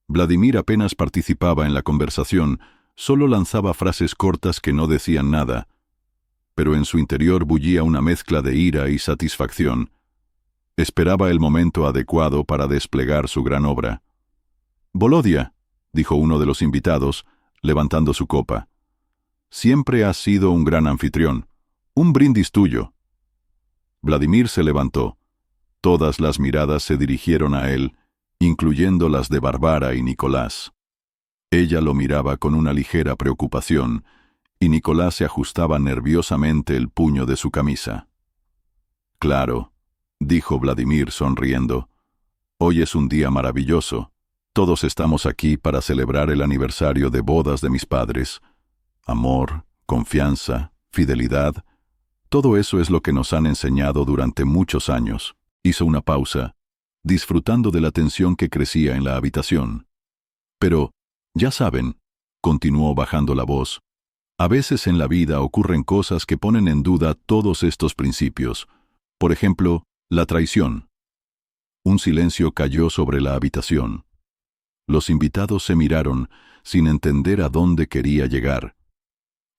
[SPEAKER 1] Vladimir apenas participaba en la conversación, solo lanzaba frases cortas que no decían nada, pero en su interior bullía una mezcla de ira y satisfacción. Esperaba el momento adecuado para desplegar su gran obra. «Volodia», dijo uno de los invitados, levantando su copa, «siempre has sido un gran anfitrión. Un brindis tuyo». Vladimir se levantó. Todas las miradas se dirigieron a él, incluyendo las de Bárbara y Nicolás. Ella lo miraba con una ligera preocupación, y Nicolás se ajustaba nerviosamente el puño de su camisa. «Claro», dijo Vladimir sonriendo. Hoy es un día maravilloso. Todos estamos aquí para celebrar el aniversario de bodas de mis padres. Amor, confianza, fidelidad, todo eso es lo que nos han enseñado durante muchos años. Hizo una pausa, disfrutando de la tensión que crecía en la habitación. Pero, ya saben, continuó bajando la voz, a veces en la vida ocurren cosas que ponen en duda todos estos principios. Por ejemplo, la traición. Un silencio cayó sobre la habitación. Los invitados se miraron, sin entender a dónde quería llegar.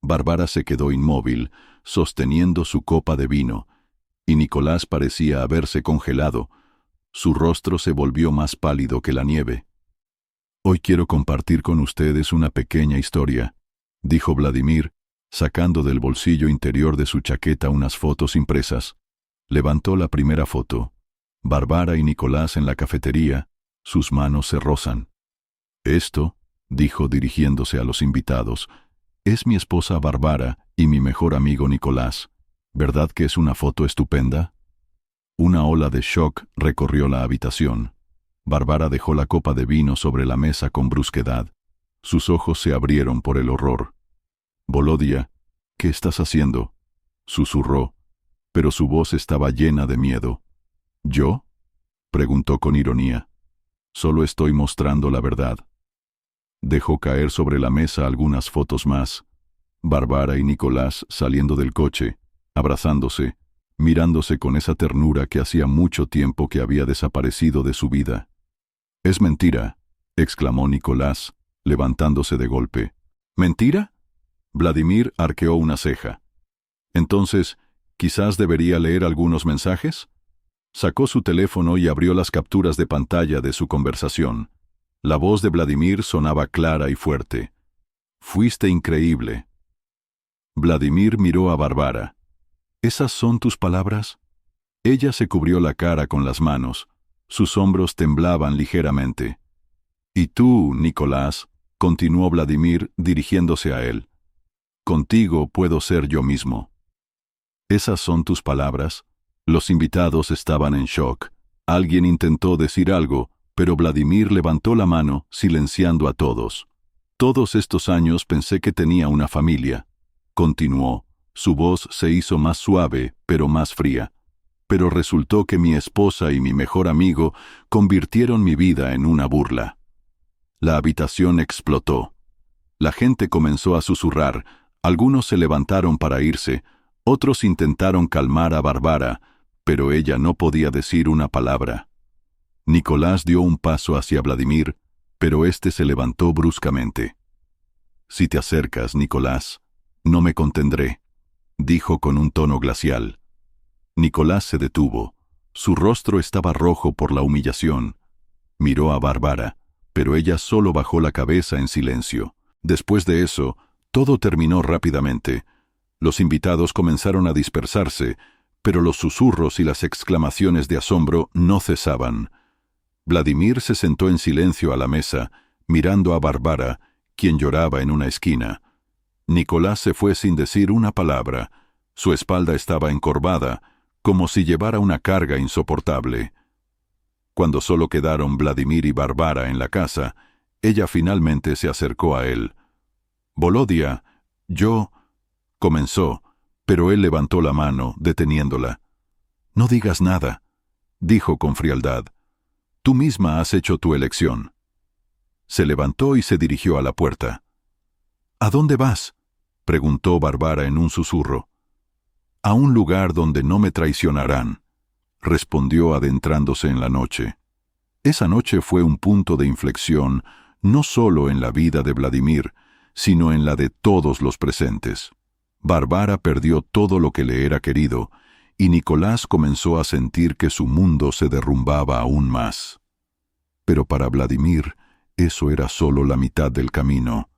[SPEAKER 1] Bárbara se quedó inmóvil, sosteniendo su copa de vino, y Nicolás parecía haberse congelado. Su rostro se volvió más pálido que la nieve. «Hoy quiero compartir con ustedes una pequeña historia», dijo Vladimir, sacando del bolsillo interior de su chaqueta unas fotos impresas. Levantó la primera foto. Bárbara y Nicolás en la cafetería, sus manos se rozan. «Esto», dijo dirigiéndose a los invitados, «es mi esposa Bárbara y mi mejor amigo Nicolás. ¿Verdad que es una foto estupenda?» Una ola de shock recorrió la habitación. Bárbara dejó la copa de vino sobre la mesa con brusquedad. Sus ojos se abrieron por el horror. «Volodia, ¿qué estás haciendo?», susurró, pero su voz estaba llena de miedo. «¿Yo?», preguntó con ironía. «Solo estoy mostrando la verdad». Dejó caer sobre la mesa algunas fotos más. Bárbara y Nicolás saliendo del coche, abrazándose, mirándose con esa ternura que hacía mucho tiempo que había desaparecido de su vida. «Es mentira», exclamó Nicolás, levantándose de golpe. «¿Mentira?». Vladimir arqueó una ceja. «Entonces, quizás debería leer algunos mensajes». Sacó su teléfono y abrió las capturas de pantalla de su conversación. La voz de Vladimir sonaba clara y fuerte. «Fuiste increíble». Vladimir miró a Bárbara. «¿Esas son tus palabras?». Ella se cubrió la cara con las manos. Sus hombros temblaban ligeramente. «Y tú, Nicolás», continuó Vladimir dirigiéndose a él, «contigo puedo ser yo mismo». «¿Esas son tus palabras?». Los invitados estaban en shock. Alguien intentó decir algo, pero Vladimir levantó la mano, silenciando a todos. «Todos estos años pensé que tenía una familia», continuó. Su voz se hizo más suave, pero más fría. «Pero resultó que mi esposa y mi mejor amigo convirtieron mi vida en una burla». La habitación explotó. La gente comenzó a susurrar. Algunos se levantaron para irse. Otros intentaron calmar a Bárbara, pero ella no podía decir una palabra. Nicolás dio un paso hacia Vladimir, pero éste se levantó bruscamente. «Si te acercas, Nicolás, no me contendré», dijo con un tono glacial. Nicolás se detuvo. Su rostro estaba rojo por la humillación. Miró a Bárbara, pero ella solo bajó la cabeza en silencio. Después de eso, todo terminó rápidamente. Los invitados comenzaron a dispersarse, pero los susurros y las exclamaciones de asombro no cesaban. Vladimir se sentó en silencio a la mesa, mirando a Bárbara, quien lloraba en una esquina. Nicolás se fue sin decir una palabra. Su espalda estaba encorvada, como si llevara una carga insoportable. Cuando solo quedaron Vladimir y Bárbara en la casa, ella finalmente se acercó a él. «Volodia, yo…», comenzó, pero él levantó la mano, deteniéndola. «No digas nada», dijo con frialdad. «Tú misma has hecho tu elección». Se levantó y se dirigió a la puerta. «¿A dónde vas?», preguntó Bárbara en un susurro. «A un lugar donde no me traicionarán», respondió adentrándose en la noche. Esa noche fue un punto de inflexión, no solo en la vida de Vladimir, sino en la de todos los presentes. Bárbara perdió todo lo que le era querido, y Nicolás comenzó a sentir que su mundo se derrumbaba aún más. Pero para Vladimir, eso era solo la mitad del camino.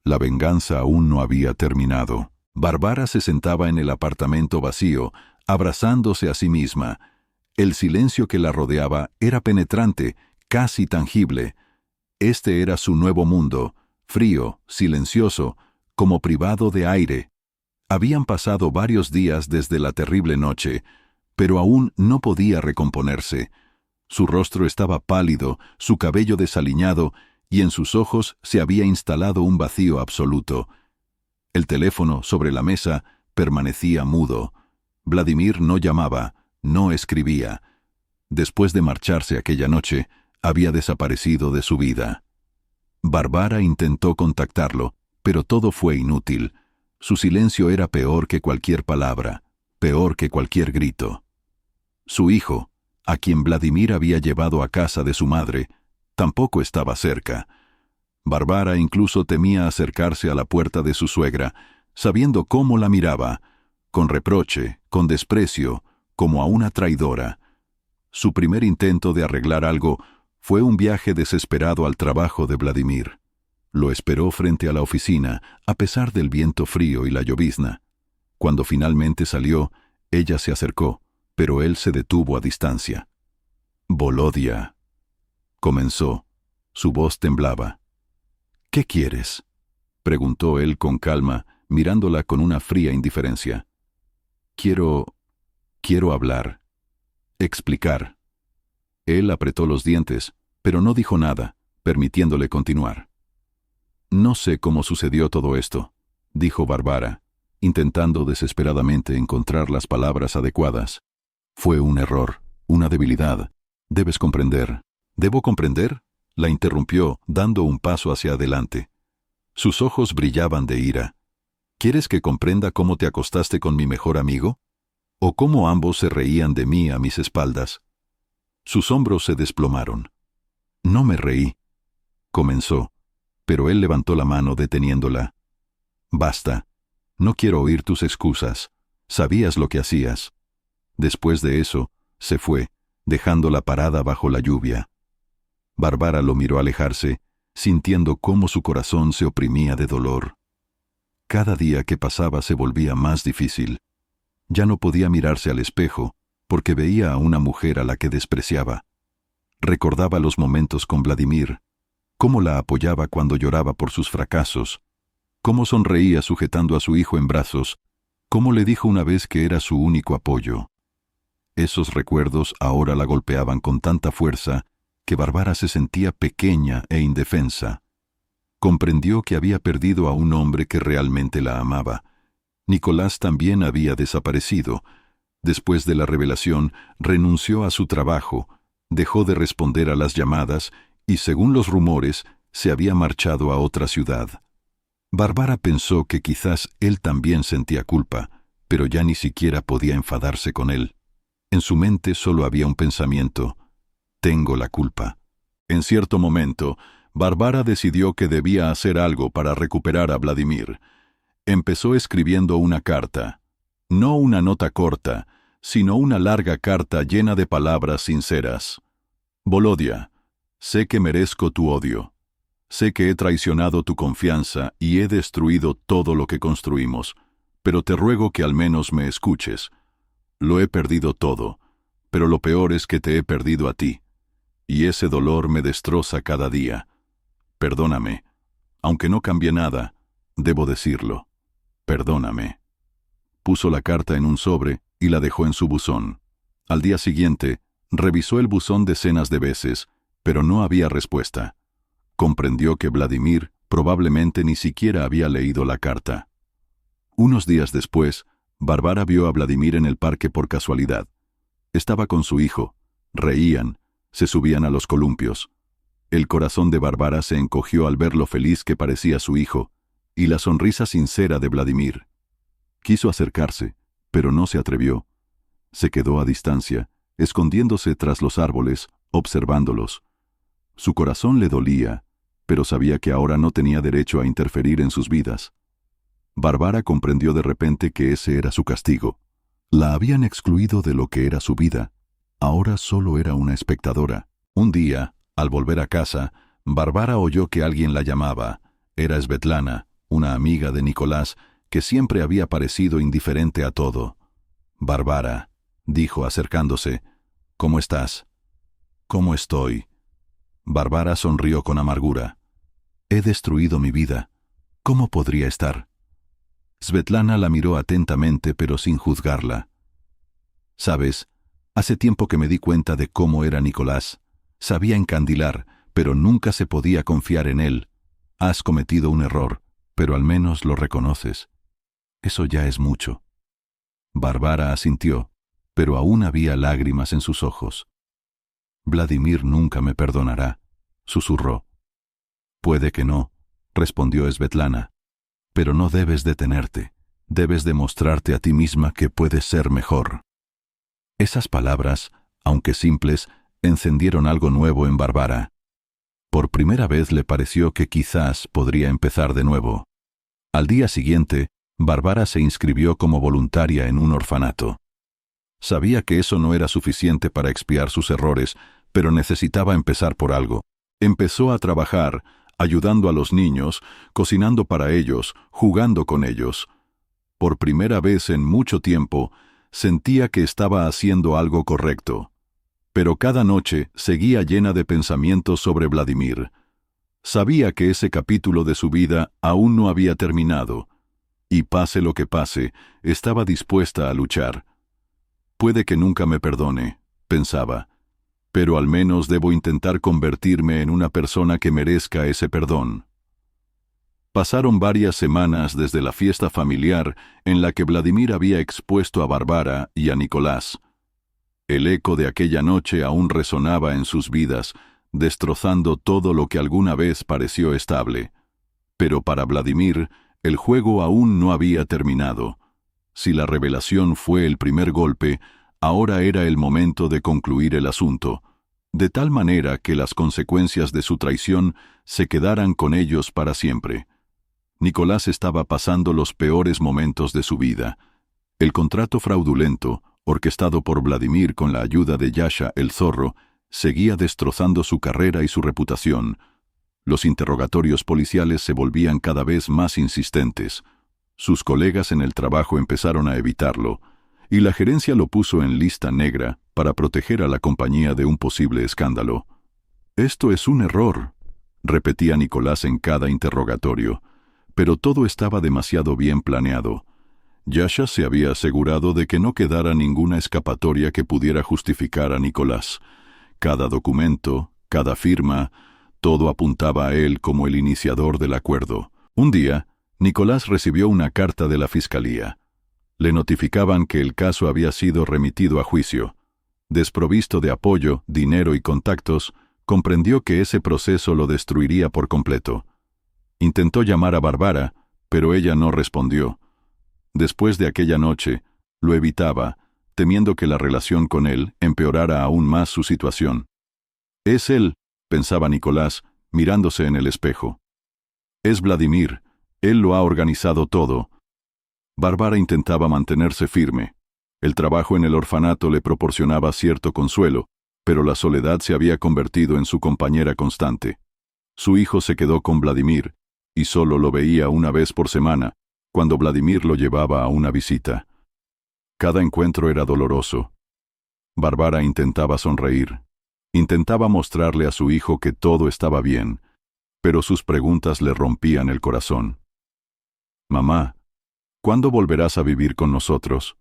[SPEAKER 1] La venganza aún no había terminado. Bárbara se sentaba en el apartamento vacío, abrazándose a sí misma. El silencio que la rodeaba era penetrante, casi tangible. Este era su nuevo mundo, frío, silencioso, como privado de aire. Habían pasado varios días desde la terrible noche, pero aún no podía recomponerse. Su rostro estaba pálido, su cabello desaliñado, y en sus ojos se había instalado un vacío absoluto. El teléfono sobre la mesa permanecía mudo. Vladimir no llamaba, no escribía. Después de marcharse aquella noche, había desaparecido de su vida. Bárbara intentó contactarlo, pero todo fue inútil. Su silencio era peor que cualquier palabra, peor que cualquier grito. Su hijo, a quien Vladimir había llevado a casa de su madre, tampoco estaba cerca. Bárbara incluso temía acercarse a la puerta de su suegra, sabiendo cómo la miraba, con reproche, con desprecio, como a una traidora. Su primer intento de arreglar algo fue un viaje desesperado al trabajo de Vladimir. Lo esperó frente a la oficina, a pesar del viento frío y la llovizna. Cuando finalmente salió, ella se acercó, pero él se detuvo a distancia. «Volodia», comenzó. Su voz temblaba. «¿Qué quieres?», preguntó él con calma, mirándola con una fría indiferencia. Quiero hablar. Explicar». Él apretó los dientes, pero no dijo nada, permitiéndole continuar. «No sé cómo sucedió todo esto», dijo Bárbara, intentando desesperadamente encontrar las palabras adecuadas. «Fue un error, una debilidad. Debes comprender». «¿Debo comprender?», la interrumpió, dando un paso hacia adelante. Sus ojos brillaban de ira. «¿Quieres que comprenda cómo te acostaste con mi mejor amigo? ¿O cómo ambos se reían de mí a mis espaldas?». Sus hombros se desplomaron. «No me reí», comenzó, pero él levantó la mano deteniéndola. «Basta. No quiero oír tus excusas. Sabías lo que hacías». Después de eso, se fue, dejándola parada bajo la lluvia. Bárbara lo miró alejarse, sintiendo cómo su corazón se oprimía de dolor. Cada día que pasaba se volvía más difícil. Ya no podía mirarse al espejo, porque veía a una mujer a la que despreciaba. Recordaba los momentos con Vladimir, cómo la apoyaba cuando lloraba por sus fracasos, cómo sonreía sujetando a su hijo en brazos, cómo le dijo una vez que era su único apoyo. Esos recuerdos ahora la golpeaban con tanta fuerza que Bárbara se sentía pequeña e indefensa. Comprendió que había perdido a un hombre que realmente la amaba. Nicolás también había desaparecido. Después de la revelación, renunció a su trabajo, dejó de responder a las llamadas y, según los rumores, se había marchado a otra ciudad. Bárbara pensó que quizás él también sentía culpa, pero ya ni siquiera podía enfadarse con él. En su mente solo había un pensamiento: «Tengo la culpa». En cierto momento, Bárbara decidió que debía hacer algo para recuperar a Vladimir. Empezó escribiendo una carta. No una nota corta, sino una larga carta llena de palabras sinceras. «Volodia, sé que merezco tu odio. Sé que he traicionado tu confianza y he destruido todo lo que construimos, pero te ruego que al menos me escuches. Lo he perdido todo, pero lo peor es que te he perdido a ti, y ese dolor me destroza cada día. Perdóname. Aunque no cambie nada, debo decirlo. Perdóname». Puso la carta en un sobre y la dejó en su buzón. Al día siguiente, revisó el buzón decenas de veces, pero no había respuesta. Comprendió que Vladimir probablemente ni siquiera había leído la carta. Unos días después, Bárbara vio a Vladimir en el parque por casualidad. Estaba con su hijo. Reían, se subían a los columpios. El corazón de Bárbara se encogió al ver lo feliz que parecía su hijo, y la sonrisa sincera de Vladimir. Quiso acercarse, pero no se atrevió. Se quedó a distancia, escondiéndose tras los árboles, observándolos. Su corazón le dolía, pero sabía que ahora no tenía derecho a interferir en sus vidas. Bárbara comprendió de repente que ese era su castigo. La habían excluido de lo que era su vida. Ahora solo era una espectadora. Un día, al volver a casa, Bárbara oyó que alguien la llamaba. Era Svetlana, una amiga de Nicolás, que siempre había parecido indiferente a todo. «Bárbara», dijo acercándose, «¿cómo estás?». «¿Cómo estoy?». Bárbara sonrió con amargura. «He destruido mi vida. ¿Cómo podría estar?». Svetlana la miró atentamente pero sin juzgarla. «Sabes, Hace tiempo que me di cuenta de cómo era Nicolás. Sabía encandilar, pero nunca se podía confiar en él. Has cometido un error, pero al menos lo reconoces. Eso ya es mucho. Bárbara asintió, pero aún había lágrimas en sus ojos. Vladimir nunca me perdonará, susurró. Puede que no, respondió Svetlana. Pero no debes detenerte. Debes demostrarte a ti misma que puedes ser mejor. Esas palabras, aunque simples, encendieron algo nuevo en Bárbara. Por primera vez le pareció que quizás podría empezar de nuevo. Al día siguiente, Bárbara se inscribió como voluntaria en un orfanato. Sabía que eso no era suficiente para expiar sus errores, pero necesitaba empezar por algo. Empezó a trabajar, ayudando a los niños, cocinando para ellos, jugando con ellos. Por primera vez en mucho tiempo, sentía que estaba haciendo algo correcto. Pero cada noche seguía llena de pensamientos sobre Vladimir. Sabía que ese capítulo de su vida aún no había terminado, y pase lo que pase, estaba dispuesta a luchar. Puede que nunca me perdone, pensaba, pero al menos debo intentar convertirme en una persona que merezca ese perdón. Pasaron varias semanas desde la fiesta familiar en la que Vladimir había expuesto a Bárbara y a Nicolás. El eco de aquella noche aún resonaba en sus vidas, destrozando todo lo que alguna vez pareció estable. Pero para Vladimir, el juego aún no había terminado. Si la revelación fue el primer golpe, ahora era el momento de concluir el asunto, de tal manera que las consecuencias de su traición se quedaran con ellos para siempre. Nicolás estaba pasando los peores momentos de su vida. El contrato fraudulento, orquestado por Vladimir con la ayuda de Yasha el zorro, seguía destrozando su carrera y su reputación. Los interrogatorios policiales se volvían cada vez más insistentes. Sus colegas en el trabajo empezaron a evitarlo, y la gerencia lo puso en lista negra para proteger a la compañía de un posible escándalo. «Esto es un error», repetía Nicolás en cada interrogatorio, pero todo estaba demasiado bien planeado. Yasha se había asegurado de que no quedara ninguna escapatoria que pudiera justificar a Nicolás. Cada documento, cada firma, todo apuntaba a él como el iniciador del acuerdo. Un día, Nicolás recibió una carta de la fiscalía. Le notificaban que el caso había sido remitido a juicio. Desprovisto de apoyo, dinero y contactos, comprendió que ese proceso lo destruiría por completo. Intentó llamar a Bárbara, pero ella no respondió. Después de aquella noche, lo evitaba, temiendo que la relación con él empeorara aún más su situación. «Es él», pensaba Nicolás, mirándose en el espejo. «Es Vladimir, él lo ha organizado todo». Bárbara intentaba mantenerse firme. El trabajo en el orfanato le proporcionaba cierto consuelo, pero la soledad se había convertido en su compañera constante. Su hijo se quedó con Vladimir, y solo lo veía una vez por semana, cuando Vladimir lo llevaba a una visita. Cada encuentro era doloroso. Bárbara intentaba sonreír. Intentaba mostrarle a su hijo que todo estaba bien, pero sus preguntas le rompían el corazón. «Mamá, ¿cuándo volverás a vivir con nosotros?»,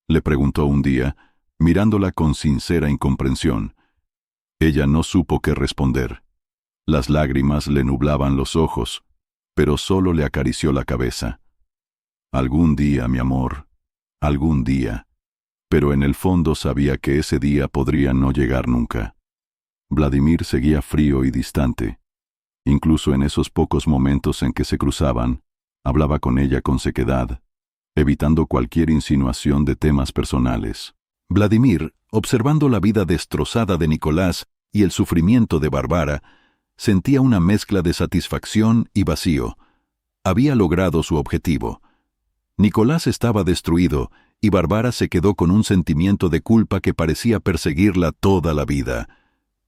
[SPEAKER 1] le preguntó un día, mirándola con sincera incomprensión. Ella no supo qué responder. Las lágrimas le nublaban los ojos, pero solo le acarició la cabeza. «Algún día, mi amor, algún día», pero en el fondo sabía que ese día podría no llegar nunca. Vladimir seguía frío y distante. Incluso en esos pocos momentos en que se cruzaban, hablaba con ella con sequedad, evitando cualquier insinuación de temas personales. Vladimir, observando la vida destrozada de Nicolás y el sufrimiento de Bárbara, sentía una mezcla de satisfacción y vacío. Había logrado su objetivo. Nicolás estaba destruido y Bárbara se quedó con un sentimiento de culpa que parecía perseguirla toda la vida,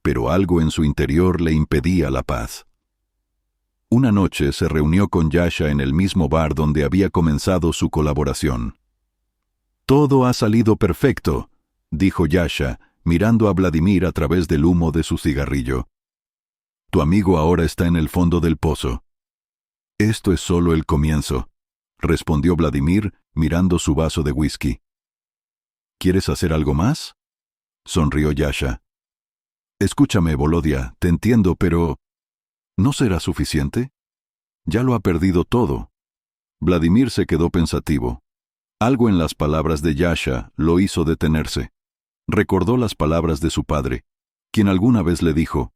[SPEAKER 1] pero algo en su interior le impedía la paz. Una noche se reunió con Yasha en el mismo bar donde había comenzado su colaboración. «Todo ha salido perfecto», dijo Yasha, mirando a Vladimir a través del humo de su cigarrillo. «Tu amigo ahora está en el fondo del pozo». «Esto es solo el comienzo», respondió Vladimir, mirando su vaso de whisky. «¿Quieres hacer algo más?», sonrió Yasha. Escúchame, Volodia, te entiendo, pero ¿no será suficiente? Ya lo ha perdido todo. Vladimir se quedó pensativo. Algo en las palabras de Yasha lo hizo detenerse. Recordó las palabras de su padre, quien alguna vez le dijo: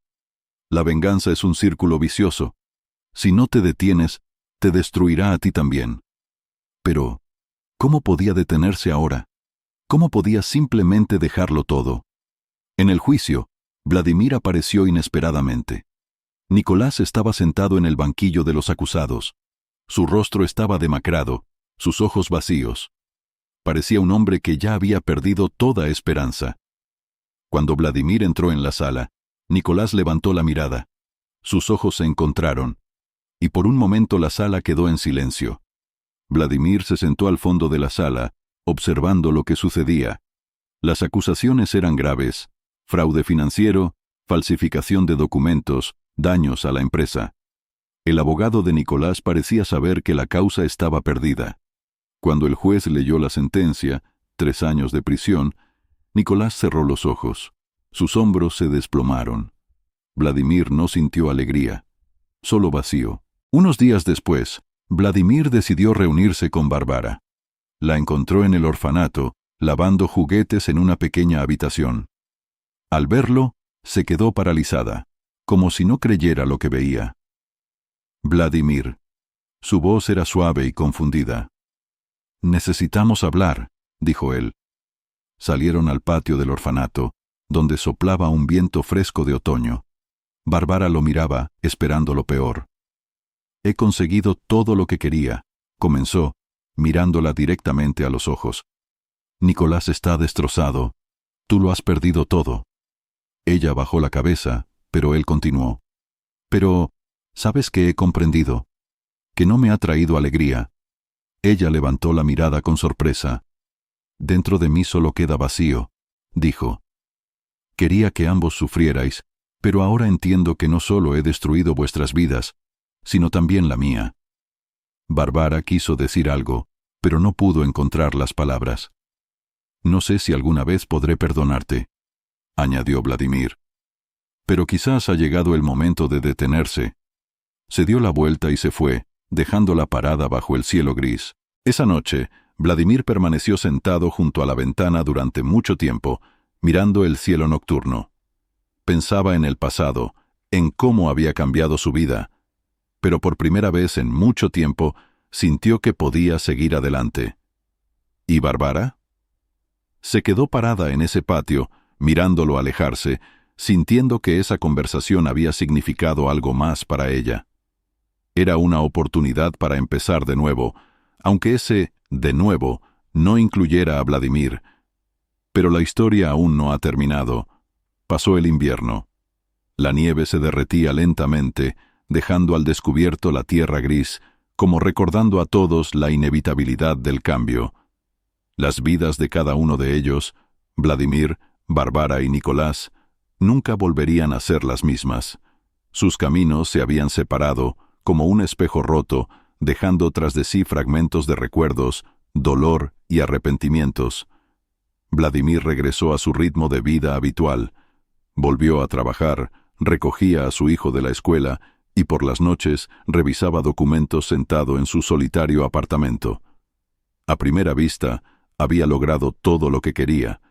[SPEAKER 1] la venganza es un círculo vicioso. Si no te detienes, te destruirá a ti también. Pero, ¿cómo podía detenerse ahora? ¿Cómo podía simplemente dejarlo todo? En el juicio, Vladimir apareció inesperadamente. Nicolás estaba sentado en el banquillo de los acusados. Su rostro estaba demacrado, sus ojos vacíos. Parecía un hombre que ya había perdido toda esperanza. Cuando Vladimir entró en la sala, Nicolás levantó la mirada. Sus ojos se encontraron, y por un momento la sala quedó en silencio. Vladimir se sentó al fondo de la sala, observando lo que sucedía. Las acusaciones eran graves: fraude financiero, falsificación de documentos, daños a la empresa. El abogado de Nicolás parecía saber que la causa estaba perdida. Cuando el juez leyó la sentencia, 3 años de prisión, Nicolás cerró los ojos. Sus hombros se desplomaron. Vladimir no sintió alegría, solo vacío. Unos días después, Vladimir decidió reunirse con Bárbara. La encontró en el orfanato, lavando juguetes en una pequeña habitación. Al verlo, se quedó paralizada, como si no creyera lo que veía. Vladimir. Su voz era suave y confundida. «Necesitamos hablar», dijo él. Salieron al patio del orfanato, donde soplaba un viento fresco de otoño. Bárbara lo miraba, esperando lo peor. «He conseguido todo lo que quería», comenzó, mirándola directamente a los ojos. «Nicolás está destrozado. Tú lo has perdido todo». Ella bajó la cabeza, pero él continuó. «Pero, ¿sabes qué he comprendido? Que no me ha traído alegría». Ella levantó la mirada con sorpresa. «Dentro de mí solo queda vacío», dijo. «Quería que ambos sufrierais, pero ahora entiendo que no solo he destruido vuestras vidas, sino también la mía». Bárbara quiso decir algo, pero no pudo encontrar las palabras. «No sé si alguna vez podré perdonarte», añadió Vladimir. «Pero quizás ha llegado el momento de detenerse». Se dio la vuelta y se fue, dejándola parada bajo el cielo gris. Esa noche, Vladimir permaneció sentado junto a la ventana durante mucho tiempo, mirando el cielo nocturno. Pensaba en el pasado, en cómo había cambiado su vida, pero por primera vez en mucho tiempo sintió que podía seguir adelante. ¿Y Bárbara? Se quedó parada en ese patio, mirándolo alejarse, sintiendo que esa conversación había significado algo más para ella. Era una oportunidad para empezar de nuevo, aunque ese «de nuevo» no incluyera a Vladimir. Pero la historia aún no ha terminado. Pasó el invierno. La nieve se derretía lentamente, dejando al descubierto la tierra gris, como recordando a todos la inevitabilidad del cambio. Las vidas de cada uno de ellos, Vladimir, Bárbara y Nicolás, nunca volverían a ser las mismas. Sus caminos se habían separado, como un espejo roto, dejando tras de sí fragmentos de recuerdos, dolor y arrepentimientos. Vladimir regresó a su ritmo de vida habitual. Volvió a trabajar, recogía a su hijo de la escuela y por las noches revisaba documentos sentado en su solitario apartamento. A primera vista, había logrado todo lo que quería.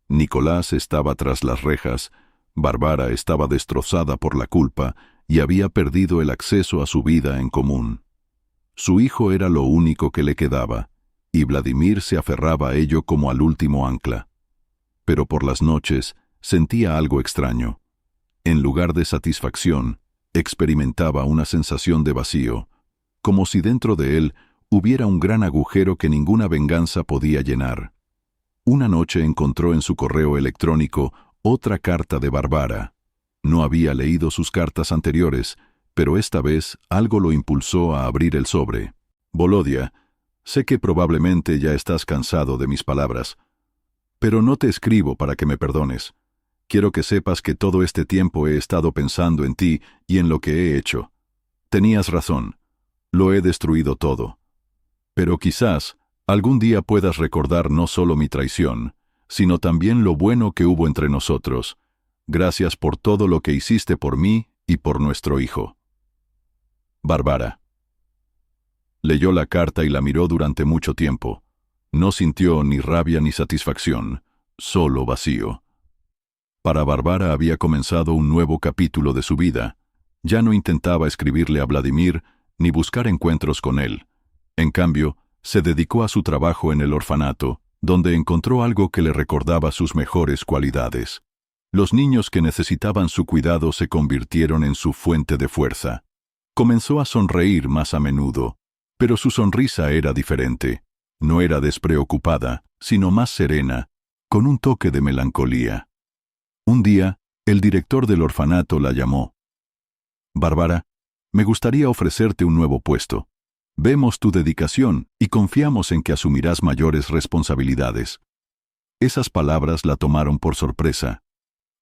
[SPEAKER 1] Nicolás estaba tras las rejas, Bárbara estaba destrozada por la culpa y había perdido el acceso a su vida en común. Su hijo era lo único que le quedaba, y Vladimir se aferraba a ello como al último ancla. Pero por las noches sentía algo extraño. En lugar de satisfacción, experimentaba una sensación de vacío, como si dentro de él hubiera un gran agujero que ninguna venganza podía llenar. Una noche encontró en su correo electrónico otra carta de Bárbara. No había leído sus cartas anteriores, pero esta vez algo lo impulsó a abrir el sobre. «Volodia, sé que probablemente ya estás cansado de mis palabras, pero no te escribo para que me perdones. Quiero que sepas que todo este tiempo he estado pensando en ti y en lo que he hecho. Tenías razón, lo he destruido todo. Pero quizás algún día puedas recordar no solo mi traición, sino también lo bueno que hubo entre nosotros. Gracias por todo lo que hiciste por mí y por nuestro hijo. Bárbara. Leyó la carta y la miró durante mucho tiempo. No sintió ni rabia ni satisfacción, solo vacío. Para Bárbara había comenzado un nuevo capítulo de su vida. Ya no intentaba escribirle a Vladimir ni buscar encuentros con él. En cambio, se dedicó a su trabajo en el orfanato, donde encontró algo que le recordaba sus mejores cualidades. Los niños que necesitaban su cuidado se convirtieron en su fuente de fuerza. Comenzó a sonreír más a menudo, pero su sonrisa era diferente. No era despreocupada, sino más serena, con un toque de melancolía. Un día, el director del orfanato la llamó. «Bárbara, me gustaría ofrecerte un nuevo puesto. Vemos tu dedicación y confiamos en que asumirás mayores responsabilidades». Esas palabras la tomaron por sorpresa.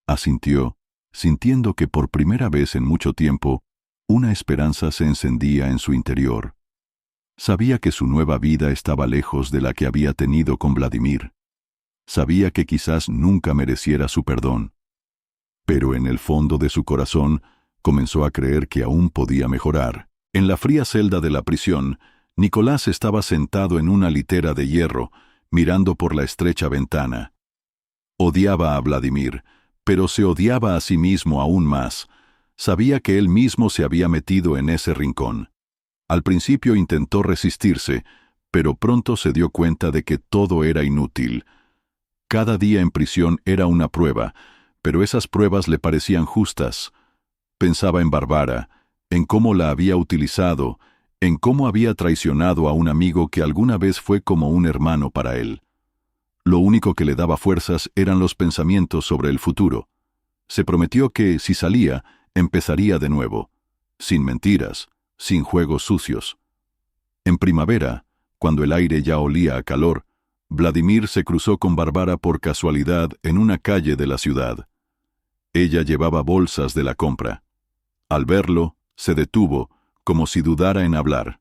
[SPEAKER 1] Asintió, sintiendo que por primera vez en mucho tiempo, una esperanza se encendía en su interior. Sabía que su nueva vida estaba lejos de la que había tenido con Vladimir. Sabía que quizás nunca mereciera su perdón. Pero en el fondo de su corazón comenzó a creer que aún podía mejorar. En la fría celda de la prisión, Nicolás estaba sentado en una litera de hierro, mirando por la estrecha ventana. Odiaba a Vladimir, pero se odiaba a sí mismo aún más. Sabía que él mismo se había metido en ese rincón. Al principio intentó resistirse, pero pronto se dio cuenta de que todo era inútil. Cada día en prisión era una prueba, pero esas pruebas le parecían justas. Pensaba en Bárbara, en cómo la había utilizado, en cómo había traicionado a un amigo que alguna vez fue como un hermano para él. Lo único que le daba fuerzas eran los pensamientos sobre el futuro. Se prometió que, si salía, empezaría de nuevo, sin mentiras, sin juegos sucios. En primavera, cuando el aire ya olía a calor, Vladimir se cruzó con Bárbara por casualidad en una calle de la ciudad. Ella llevaba bolsas de la compra. Al verlo, se detuvo, como si dudara en hablar.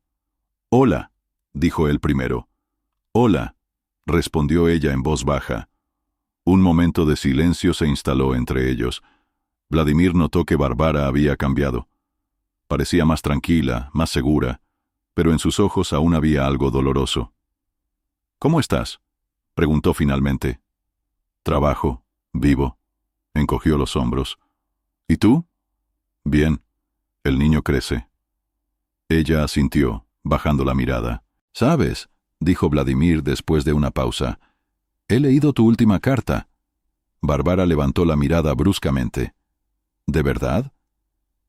[SPEAKER 1] «Hola», dijo él primero. «Hola», respondió ella en voz baja. Un momento de silencio se instaló entre ellos. Vladimir notó que Bárbara había cambiado. Parecía más tranquila, más segura, pero en sus ojos aún había algo doloroso. «¿Cómo estás?», preguntó finalmente. «Trabajo, vivo», encogió los hombros. «¿Y tú?». «Bien, el niño crece». Ella asintió, bajando la mirada. «¿Sabes?», dijo Vladimir después de una pausa. «He leído tu última carta». Bárbara levantó la mirada bruscamente. «¿De verdad?».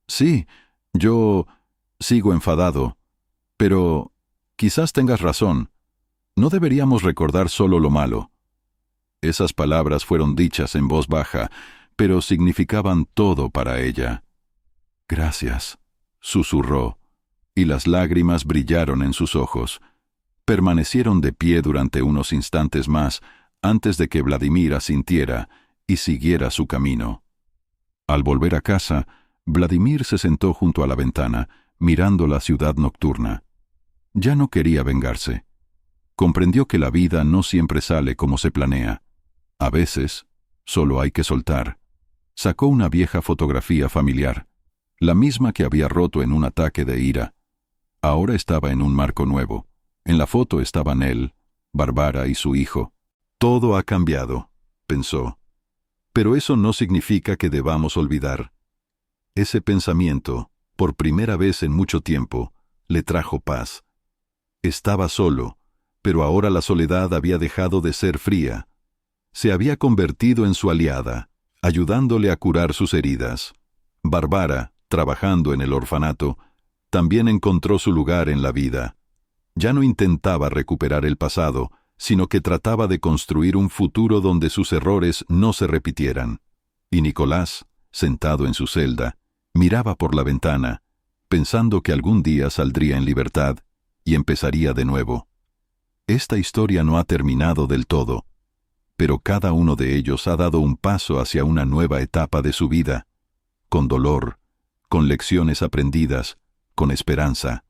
[SPEAKER 1] «Sí, yo sigo enfadado. Pero quizás tengas razón. No deberíamos recordar solo lo malo». Esas palabras fueron dichas en voz baja, pero significaban todo para ella. «Gracias», susurró, y las lágrimas brillaron en sus ojos. Permanecieron de pie durante unos instantes más antes de que Vladimir asintiera y siguiera su camino. Al volver a casa, Vladimir se sentó junto a la ventana, mirando la ciudad nocturna. Ya no quería vengarse. Comprendió que la vida no siempre sale como se planea. A veces, solo hay que soltar. Sacó una vieja fotografía familiar, la misma que había roto en un ataque de ira. Ahora estaba en un marco nuevo. En la foto estaban él, Bárbara y su hijo. «Todo ha cambiado», pensó. «Pero eso no significa que debamos olvidar». Ese pensamiento, por primera vez en mucho tiempo, le trajo paz. Estaba solo, pero ahora la soledad había dejado de ser fría. Se había convertido en su aliada, ayudándole a curar sus heridas. Bárbara, trabajando en el orfanato, también encontró su lugar en la vida. Ya no intentaba recuperar el pasado, sino que trataba de construir un futuro donde sus errores no se repitieran. Y Nicolás, sentado en su celda, miraba por la ventana, pensando que algún día saldría en libertad y empezaría de nuevo. Esta historia no ha terminado del todo, pero cada uno de ellos ha dado un paso hacia una nueva etapa de su vida, con dolor, con lecciones aprendidas, con esperanza.